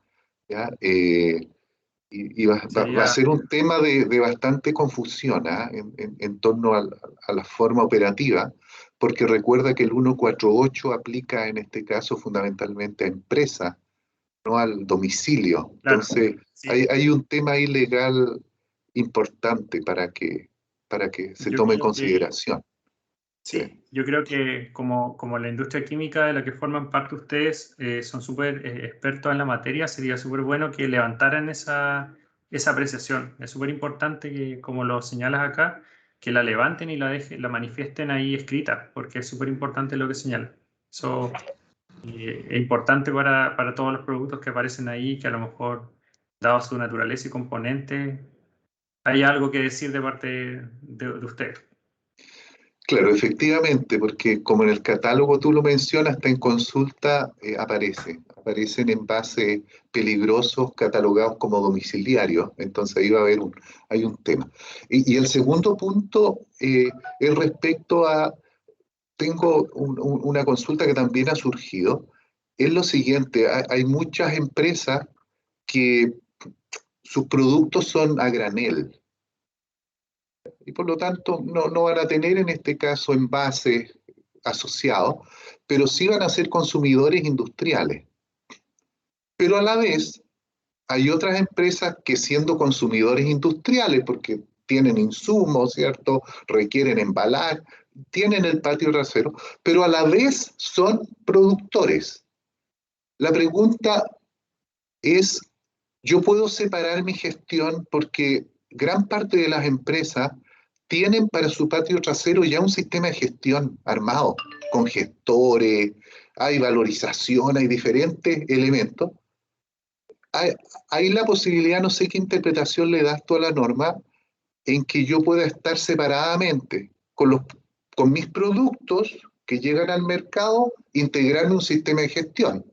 [SPEAKER 7] ¿ya? Y va a
[SPEAKER 1] Sería,
[SPEAKER 7] ser un tema de bastante confusión en torno a la forma operativa, porque recuerda que el 148 aplica en este caso fundamentalmente a empresas, no al domicilio.
[SPEAKER 1] claro,
[SPEAKER 7] Entonces,
[SPEAKER 1] sí.
[SPEAKER 7] hay un tema ahí legal importante para que se
[SPEAKER 1] Yo
[SPEAKER 7] tome en
[SPEAKER 1] creo que
[SPEAKER 7] consideración. Sí.
[SPEAKER 1] sí, yo creo que como la industria química de la que forman parte ustedes son súper expertos en la materia, sería súper bueno que levantaran esa apreciación. Es súper importante que, como lo señalas acá, que la levanten y la manifiesten ahí escrita, porque es súper importante lo que señalan. Eso es importante para todos los productos que aparecen ahí, que a lo mejor, dado su naturaleza y componente, hay algo que decir de parte de ustedes.
[SPEAKER 7] Claro, efectivamente, porque como en el catálogo tú lo mencionas, está en consulta, aparecen envases peligrosos catalogados como domiciliarios, entonces ahí va a haber hay un tema. Y el segundo punto es respecto a, tengo una consulta que también ha surgido, es lo siguiente, hay muchas empresas que sus productos son a granel, y por lo tanto no van a tener en este caso envases asociados, pero sí van a ser consumidores industriales. Pero a la vez hay otras empresas que siendo consumidores industriales, porque tienen insumos, ¿cierto? Requieren embalar, tienen el patio trasero, pero a la vez son productores. La pregunta es, yo puedo separar mi gestión porque gran parte de las empresas tienen para su patio trasero ya un sistema de gestión armado, con gestores, hay valorización, hay diferentes elementos. Hay la posibilidad, no sé qué interpretación le das tú a la norma, en que yo pueda estar separadamente con mis productos que llegan al mercado, integrarme un sistema de gestión.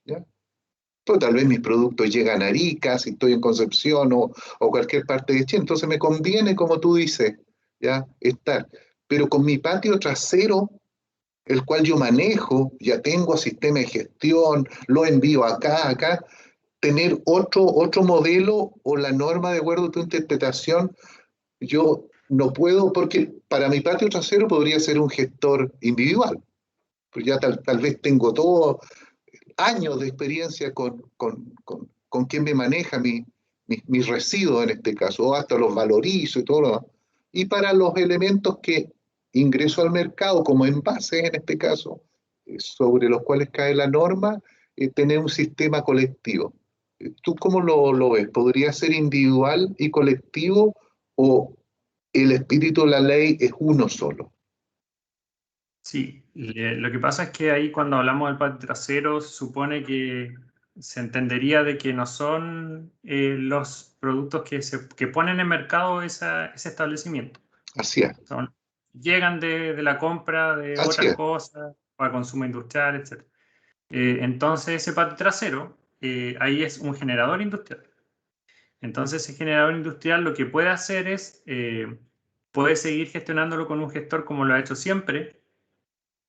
[SPEAKER 7] ¿Ya? Pues tal vez mis productos llegan a Arica, si estoy en Concepción o cualquier parte de Chile, entonces me conviene, como tú dices, ¿ya? Estar. Pero con mi patio trasero, el cual yo manejo, ya tengo sistema de gestión, lo envío acá, tener otro modelo o la norma de acuerdo a tu interpretación, yo no puedo, porque para mi patio trasero podría ser un gestor individual, pues ya tal vez tengo todo años de experiencia con quien me maneja mis residuos en este caso, o hasta los valorizo y todo lo demás. Y para los elementos que ingreso al mercado como envases en este caso, sobre los cuales cae la norma, tener un sistema colectivo. ¿Tú cómo lo ves? ¿Podría ser individual y colectivo o el espíritu de la ley es uno solo?
[SPEAKER 1] Sí, lo que pasa es que ahí cuando hablamos del patio trasero se supone que se entendería de que no son los productos que ponen en mercado ese establecimiento.
[SPEAKER 7] Así es,
[SPEAKER 1] Llegan de la compra de
[SPEAKER 7] así
[SPEAKER 1] otras
[SPEAKER 7] es.
[SPEAKER 1] cosas para consumo industrial, etc. Entonces ese patio trasero ahí es un generador industrial. Entonces ese generador industrial lo que puede hacer es, puede seguir gestionándolo con un gestor como lo ha hecho siempre,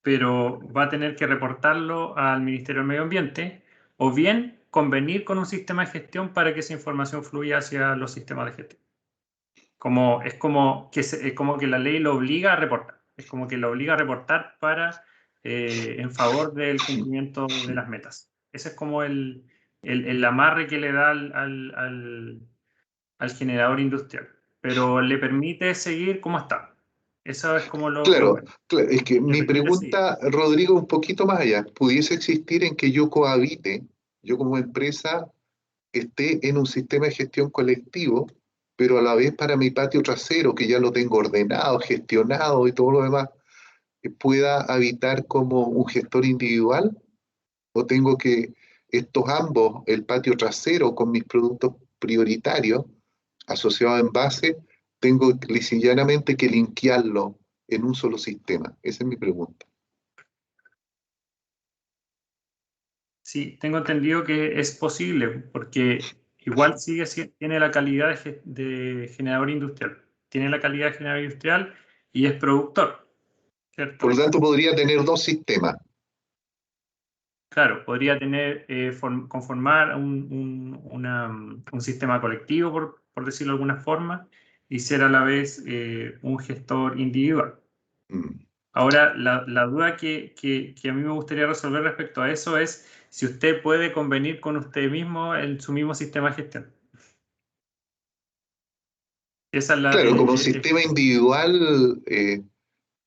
[SPEAKER 1] pero va a tener que reportarlo al Ministerio del Medio Ambiente o bien convenir con un sistema de gestión para que esa información fluya hacia los sistemas de gestión. Es como que la ley lo obliga a reportar. Es como que lo obliga a reportar en favor del cumplimiento de las metas. Ese es como el amarre que le da al generador industrial, pero le permite seguir como está. Eso es como lo
[SPEAKER 7] Claro,
[SPEAKER 1] bueno.
[SPEAKER 7] claro, es que
[SPEAKER 1] Le
[SPEAKER 7] mi
[SPEAKER 1] permite seguir.
[SPEAKER 7] pregunta, Rodrigo, un poquito más allá. ¿Pudiese existir en que yo cohabite, yo como empresa, esté en un sistema de gestión colectivo, pero a la vez para mi patio trasero, que ya lo tengo ordenado, gestionado y todo lo demás, pueda habitar como un gestor individual? ¿O tengo que estos ambos, el patio trasero con mis productos prioritarios asociados a envase, tengo lisa y llanamente que linkearlo en un solo sistema? Esa es mi pregunta.
[SPEAKER 1] Sí, tengo entendido que es posible, porque igual tiene la calidad de generador industrial. Tiene la calidad de generador industrial y es productor,
[SPEAKER 7] Por lo
[SPEAKER 1] ¿cierto?
[SPEAKER 7] tanto, podría tener dos sistemas.
[SPEAKER 1] Claro, podría conformar un sistema colectivo, por decirlo de alguna forma, y ser a la vez un gestor individual.
[SPEAKER 7] Mm.
[SPEAKER 1] Ahora, la duda que a mí me gustaría resolver respecto a eso es si usted puede convenir con usted mismo en su mismo sistema de gestión. Esa es
[SPEAKER 7] Claro, como sistema individual,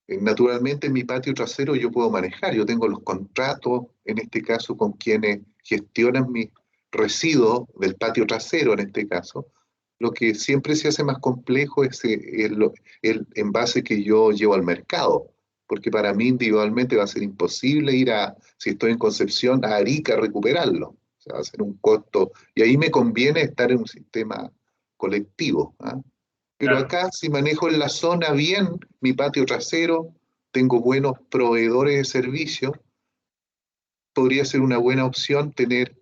[SPEAKER 7] naturalmente en mi patio trasero yo puedo manejar. Yo tengo los contratos, en este caso, con quienes gestionan mis residuos del patio trasero, en este caso. Lo que siempre se hace más complejo es el envase que yo llevo al mercado, porque para mí individualmente va a ser imposible si estoy en Concepción, a Arica a recuperarlo. O sea, va a ser un costo, y ahí me conviene estar en un sistema colectivo, ¿ah? Pero
[SPEAKER 1] claro,
[SPEAKER 7] acá, si manejo en la zona bien mi patio trasero, tengo buenos proveedores de servicios, podría ser una buena opción tener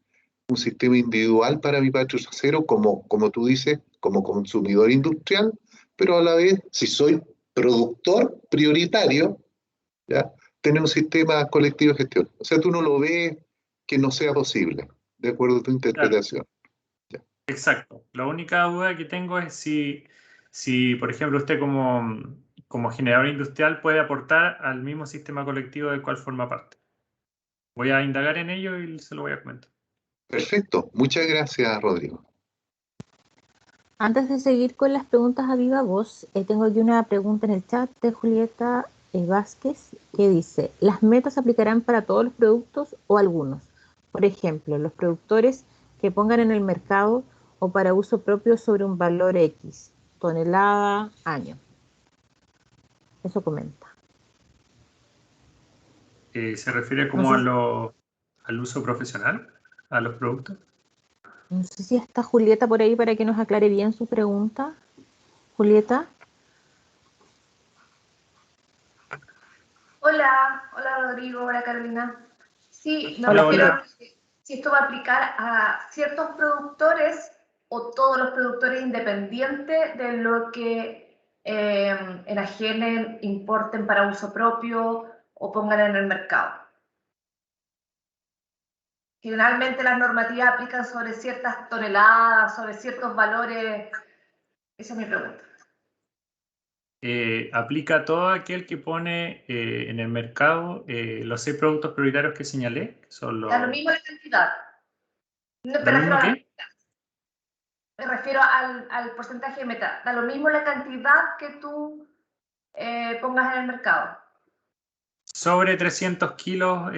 [SPEAKER 7] un sistema individual para mi patio trasero, como tú dices, como consumidor industrial, pero a la vez, si soy productor prioritario, ¿ya? Tener un sistema colectivo de gestión. O sea, tú no lo ves que no sea posible, de acuerdo a tu
[SPEAKER 1] claro,
[SPEAKER 7] interpretación. ¿Ya?
[SPEAKER 1] exacto. La única duda que tengo es si por ejemplo, usted como generador industrial puede aportar al mismo sistema colectivo del cual forma parte. Voy a indagar en ello y se lo voy a comentar.
[SPEAKER 7] Perfecto. Muchas gracias, Rodrigo.
[SPEAKER 2] Antes de seguir con las preguntas a viva voz, tengo aquí una pregunta en el chat de Julieta Vázquez que dice, ¿las metas se aplicarán para todos los productos o algunos? Por ejemplo, los productores que pongan en el mercado o para uso propio sobre un valor X, tonelada, año. Eso comenta.
[SPEAKER 1] ¿Se refiere
[SPEAKER 2] No
[SPEAKER 1] como
[SPEAKER 2] sé,
[SPEAKER 1] al uso profesional, a los productos?
[SPEAKER 2] no sé si está Julieta por ahí para que nos aclare bien su pregunta. Julieta.
[SPEAKER 8] Hola Rodrigo, hola Carolina. Sí, me
[SPEAKER 2] Hola,
[SPEAKER 8] refiero
[SPEAKER 1] Hola.
[SPEAKER 8] a si esto va a aplicar a ciertos productores o todos los productores independientes de lo que enajenen, importen para uso propio o pongan en el mercado. Generalmente las normativas aplican sobre ciertas toneladas, sobre ciertos valores. Esa es mi pregunta.
[SPEAKER 1] Aplica a todo aquel que pone en el mercado los 6 productos prioritarios que señalé, que son los...
[SPEAKER 8] Da lo mismo la cantidad. No
[SPEAKER 1] ¿Da lo mismo qué?
[SPEAKER 8] Me refiero al porcentaje de meta. Da lo mismo la cantidad que tú pongas en el mercado.
[SPEAKER 1] Sobre 300 kilos,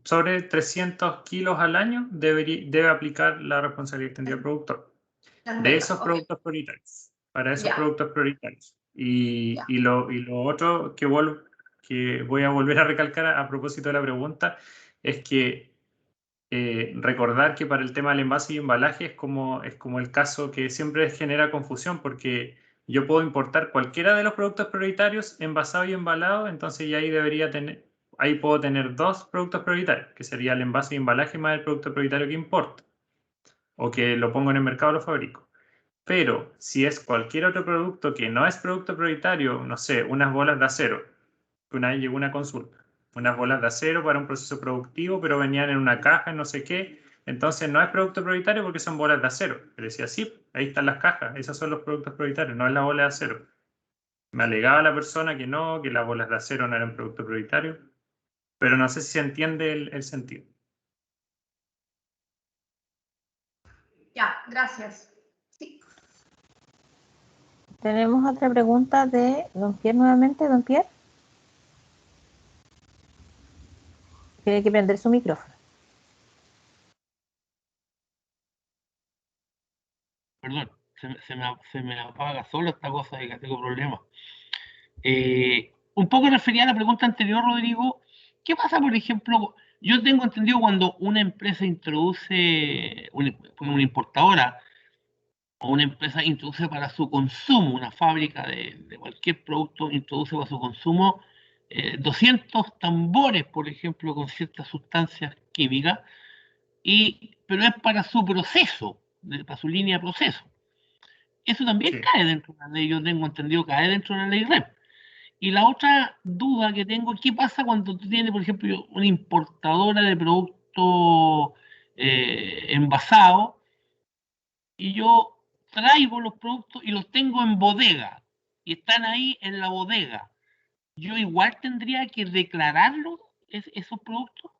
[SPEAKER 1] sobre 300 kilos al año debe aplicar la responsabilidad extendida del productor.
[SPEAKER 8] Las
[SPEAKER 1] De
[SPEAKER 8] metas,
[SPEAKER 1] esos
[SPEAKER 8] ok.
[SPEAKER 1] productos prioritarios, para esos
[SPEAKER 8] Ya.
[SPEAKER 1] productos prioritarios. Y
[SPEAKER 8] Ya.
[SPEAKER 1] lo otro que voy a volver a recalcar a propósito de la pregunta es que recordar que para el tema del envase y embalaje es como el caso que siempre genera confusión, porque yo puedo importar cualquiera de los productos prioritarios envasado y embalado, entonces ya ahí puedo tener 2 productos prioritarios, que sería el envase y embalaje más el producto prioritario que importo, o que lo pongo en el mercado o lo fabrico. Pero si es cualquier otro producto que no es producto prioritario, no sé, unas bolas de acero, que una vez llegó una consulta, unas bolas de acero para un proceso productivo, pero venían en una caja, no sé qué, entonces no es producto prioritario porque son bolas de acero. Le decía, sí, ahí están las cajas, esos son los productos prioritarios, no es la bola de acero. Me alegaba la persona que no, que las bolas de acero no eran producto prioritario, pero no sé si se entiende el sentido.
[SPEAKER 8] Ya, gracias. Sí.
[SPEAKER 2] Tenemos otra pregunta de don Pierre nuevamente. Don Pierre. Tiene que prender su micrófono.
[SPEAKER 4] Perdón, se me apaga solo esta cosa y que tengo problemas. Un poco refería a la pregunta anterior, Rodrigo. ¿Qué pasa, por ejemplo? Yo tengo entendido cuando una empresa introduce, una importadora o una empresa introduce para su consumo, una fábrica de cualquier producto introduce para su consumo 200 tambores, por ejemplo, con ciertas sustancias químicas, pero es para su proceso, para su línea de proceso. Eso también
[SPEAKER 1] Sí.
[SPEAKER 4] cae dentro de la ley, yo tengo entendido, cae dentro de la ley REP. Y la otra duda que tengo, ¿qué pasa cuando tú tienes, por ejemplo, una importadora de producto envasado y yo traigo los productos y los tengo en bodega y están ahí en la bodega? ¿Yo igual tendría que declararlos, esos productos?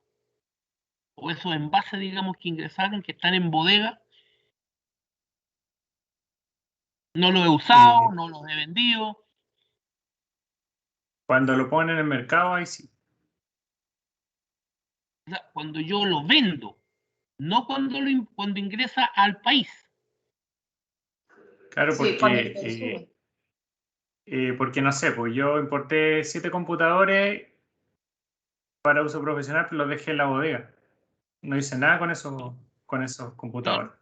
[SPEAKER 4] ¿O esos envases, digamos, que ingresaron, que están en bodega? No los he usado, no los he vendido.
[SPEAKER 1] Cuando lo ponen en el mercado, ahí sí.
[SPEAKER 4] O sea, cuando yo lo vendo, no cuando ingresa al país.
[SPEAKER 1] Claro,
[SPEAKER 8] Sí, cuando se consume.
[SPEAKER 1] porque no sé, pues yo importé 7 computadores para uso profesional, pero los dejé en la bodega. No hice nada con esos computadores.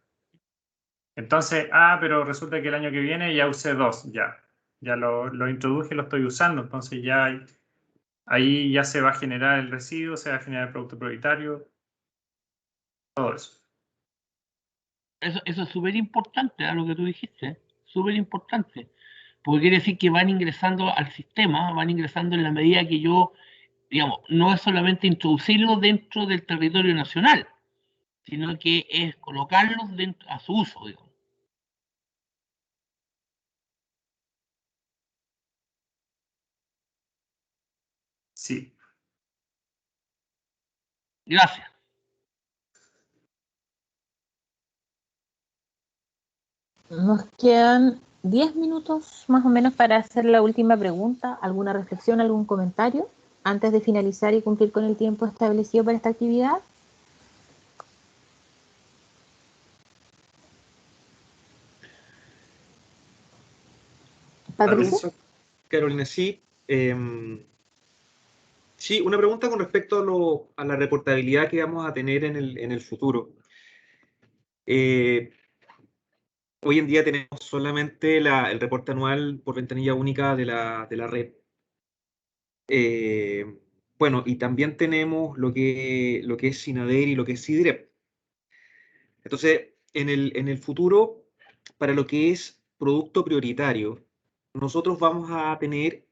[SPEAKER 1] Entonces, pero resulta que el año que viene ya usé 2, ya lo introduje y lo estoy usando, entonces ahí ya se va a generar el residuo, se va a generar el producto prioritario, todo eso.
[SPEAKER 4] Eso es súper importante, lo que tú dijiste, súper importante, porque quiere decir que van ingresando al sistema, van ingresando en la medida que yo, digamos, no es solamente introducirlo dentro del territorio nacional, sino que es colocarlos dentro, a su uso, digamos.
[SPEAKER 1] Sí.
[SPEAKER 4] Gracias.
[SPEAKER 2] Nos quedan 10 minutos más o menos para hacer la última pregunta. ¿Alguna reflexión, algún comentario antes de finalizar y cumplir con el tiempo establecido para esta actividad? ¿Patricio?
[SPEAKER 5] Carolina, sí. Sí, una pregunta con respecto a la reportabilidad que vamos a tener en el futuro. Hoy en día tenemos solamente el reporte anual por ventanilla única de la red. Bueno, y también tenemos lo que es SINADER y lo que es SIDREP. Entonces, en el futuro, para lo que es producto prioritario, nosotros vamos a tener,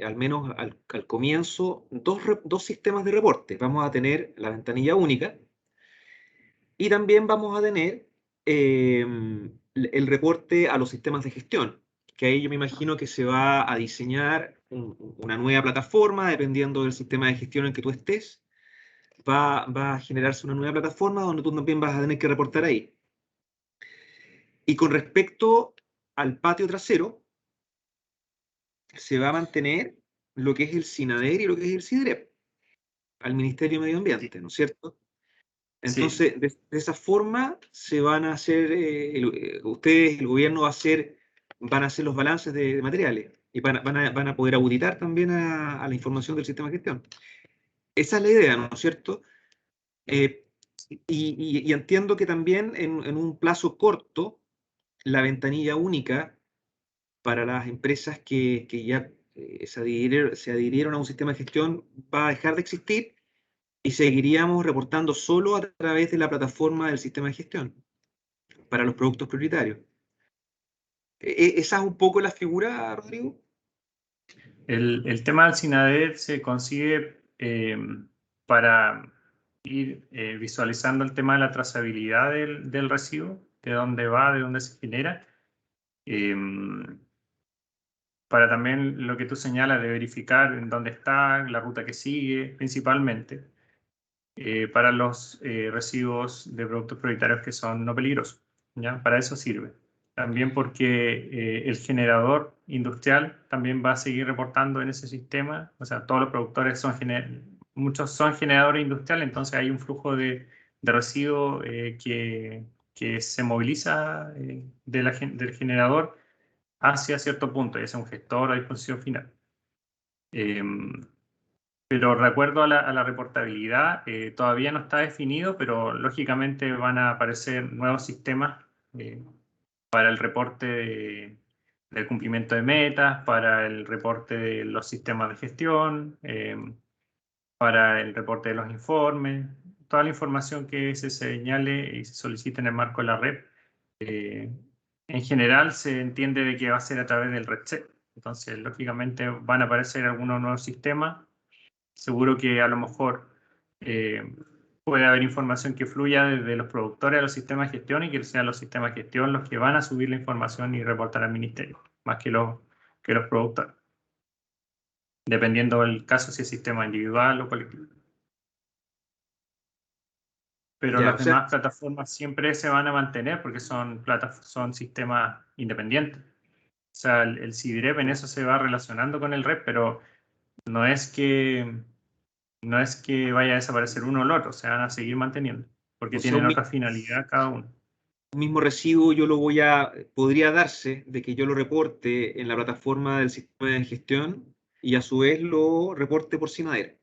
[SPEAKER 5] al menos al comienzo, dos sistemas de reporte. Vamos a tener la ventanilla única y también vamos a tener el reporte a los sistemas de gestión, que ahí yo me imagino que se va a diseñar una nueva plataforma, dependiendo del sistema de gestión en que tú estés. Va a generarse una nueva plataforma donde tú también vas a tener que reportar ahí. Y con respecto al patio trasero, se va a mantener lo que es el SINADER y lo que es el SIDREP, al Ministerio de Medio Ambiente, ¿no es cierto? Entonces,
[SPEAKER 1] Sí.
[SPEAKER 5] de esa forma se van a hacer, ustedes, el gobierno van a hacer los balances de materiales y van a poder auditar también a la información del sistema de gestión. Esa es la idea, ¿no es cierto? Y entiendo que también en un plazo corto, la ventanilla única para las empresas que ya se adhirieron a un sistema de gestión va a dejar de existir y seguiríamos reportando solo a través de la plataforma del sistema de gestión para los productos prioritarios. ¿Esa es un poco la figura, Rodrigo?
[SPEAKER 1] El tema del SINADER se consigue para ir visualizando el tema de la trazabilidad del residuo, de dónde va, de dónde se genera. Para también lo que tú señalas de verificar en dónde está, la ruta que sigue, principalmente, para los residuos de productos prioritarios que son no peligrosos, ¿ya? Para eso sirve. También porque el generador industrial también va a seguir reportando en ese sistema, o sea, todos los productores muchos son generadores industriales, entonces hay un flujo de residuos que se moviliza del generador hacia cierto punto, ya sea un gestor a disposición final. Pero de acuerdo a la reportabilidad, todavía no está definido, pero lógicamente van a aparecer nuevos sistemas para el reporte del cumplimiento de metas, para el reporte de los sistemas de gestión, para el reporte de los informes, toda la información que se señale y se solicite en el marco de la red. En general se entiende de que va a ser a través del RedCheck. Entonces, lógicamente van a aparecer algunos nuevos sistemas. Seguro que a lo mejor puede haber información que fluya desde los productores a los sistemas de gestión y que sean los sistemas de gestión los que van a subir la información y reportar al ministerio, más que los productores. Dependiendo del caso, si es sistema individual o colectivo. Pero
[SPEAKER 5] Ya,
[SPEAKER 1] las demás plataformas siempre se van a mantener porque son sistemas independientes. O sea, el SIDREP en eso se va relacionando con el REP, pero no es que vaya a desaparecer uno o el otro, se van a seguir manteniendo, porque
[SPEAKER 5] o sea,
[SPEAKER 1] tienen otra finalidad cada uno.
[SPEAKER 5] un mismo residuo podría darse de que yo lo reporte en la plataforma del sistema de gestión y a su vez lo reporte por SINADER.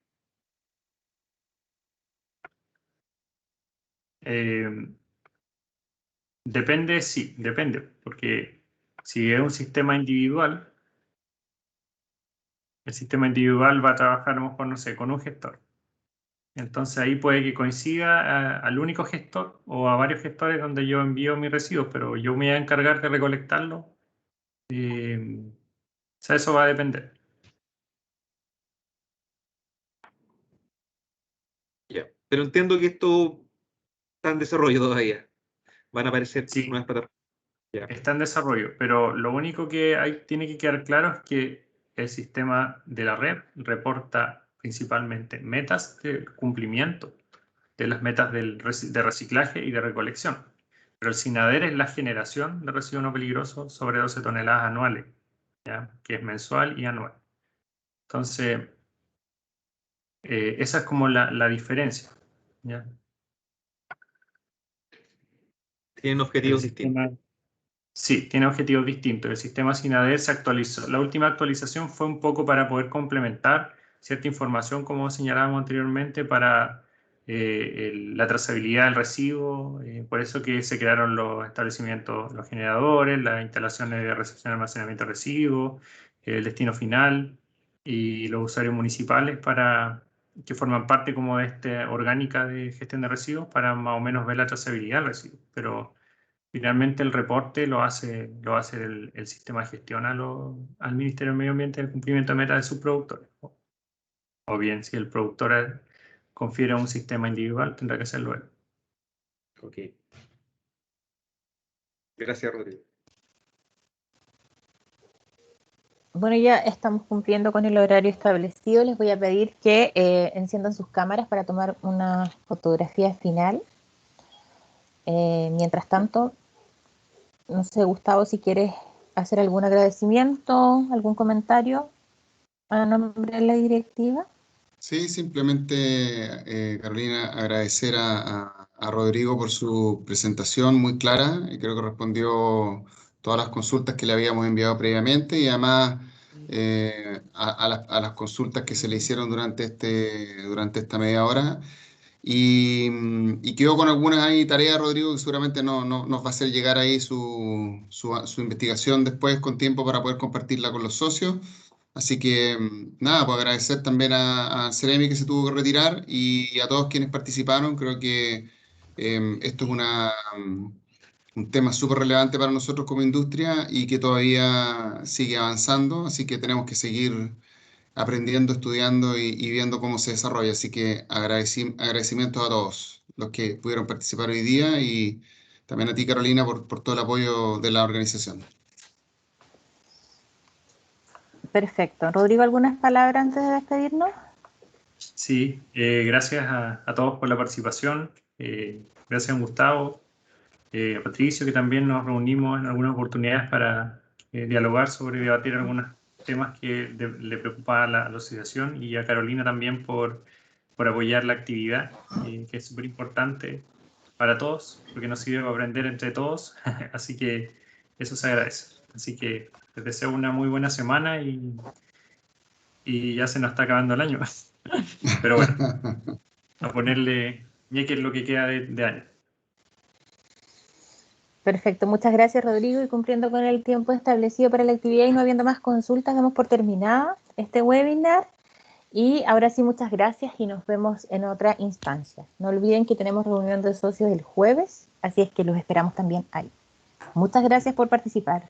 [SPEAKER 1] Depende, sí, depende, porque si es un sistema individual, el sistema individual va a trabajar a lo mejor, no sé, con un gestor. Entonces ahí puede que coincida al único gestor o a varios gestores donde yo envío mis residuos, pero yo me voy a encargar de recolectarlo. O sea, eso va a depender.
[SPEAKER 5] Ya. Pero entiendo que esto está en desarrollo todavía. Van a aparecer
[SPEAKER 1] Sí,
[SPEAKER 5] nuevas plataformas. Ya.
[SPEAKER 1] está en desarrollo, pero lo único que tiene que quedar claro es que el sistema de la red reporta principalmente metas de cumplimiento de las metas de reciclaje y de recolección. Pero el SINADER es la generación de residuos no peligrosos sobre 12 toneladas anuales, ¿ya? Que es mensual y anual. Entonces, esa es como la diferencia, ¿ya?
[SPEAKER 5] Tienen
[SPEAKER 1] El
[SPEAKER 5] objetivos distintos.
[SPEAKER 1] sistema, Sí, tiene objetivos distintos. El sistema SINADER se actualizó. La última actualización fue un poco para poder complementar cierta información, como señalábamos anteriormente, para la trazabilidad del residuo. Por eso que se crearon los establecimientos, los generadores, las instalaciones de recepción y almacenamiento de residuos, el destino final y los usuarios municipales que forman parte como de esta orgánica de gestión de residuos para más o menos ver la trazabilidad del residuo. Pero finalmente el reporte lo hace el sistema de gestión al Ministerio del Medio Ambiente el cumplimiento de metas de sus productores. O bien, si el productor confiere a un sistema individual, tendrá que hacerlo él.
[SPEAKER 5] Ok. Gracias, Rodrigo.
[SPEAKER 2] Bueno, ya estamos cumpliendo con el horario establecido. Les voy a pedir que enciendan sus cámaras para tomar una fotografía final. Mientras tanto, no sé, Gustavo, si quieres hacer algún agradecimiento, algún comentario a nombre de la directiva.
[SPEAKER 3] Sí, simplemente, Carolina, agradecer a Rodrigo por su presentación muy clara, y creo que respondió todas las consultas que le habíamos enviado previamente, y además a las consultas que se le hicieron durante esta media hora. Y quedó con algunas ahí tareas, Rodrigo, que seguramente nos va a hacer llegar ahí su investigación después con tiempo para poder compartirla con los socios. Así que nada, pues agradecer también a Ceremi, que se tuvo que retirar, y a todos quienes participaron. Creo que esto es un tema súper relevante para nosotros como industria y que todavía sigue avanzando, así que tenemos que seguir aprendiendo, estudiando y viendo cómo se desarrolla. Así que agradecimientos a todos los que pudieron participar hoy día, y también a ti, Carolina, por todo el apoyo de la organización.
[SPEAKER 2] Perfecto. Rodrigo, ¿algunas palabras antes de despedirnos?
[SPEAKER 1] Sí, gracias a todos por la participación. Gracias a Gustavo, a Patricio, que también nos reunimos en algunas oportunidades para dialogar sobre, debatir algunos temas que le preocupaban a la asociación, y a Carolina también por apoyar la actividad, que es súper importante para todos, porque nos sirve para aprender entre todos, así que eso se agradece. Así que les deseo una muy buena semana y ya se nos está acabando el año. Pero bueno, a ponerle ya que es lo que queda de año.
[SPEAKER 2] Perfecto, muchas gracias, Rodrigo, y cumpliendo con el tiempo establecido para la actividad y no habiendo más consultas, damos por terminada este webinar. Y ahora sí, muchas gracias y nos vemos en otra instancia. No olviden que tenemos reunión de socios el jueves, así es que los esperamos también ahí. Muchas gracias por participar.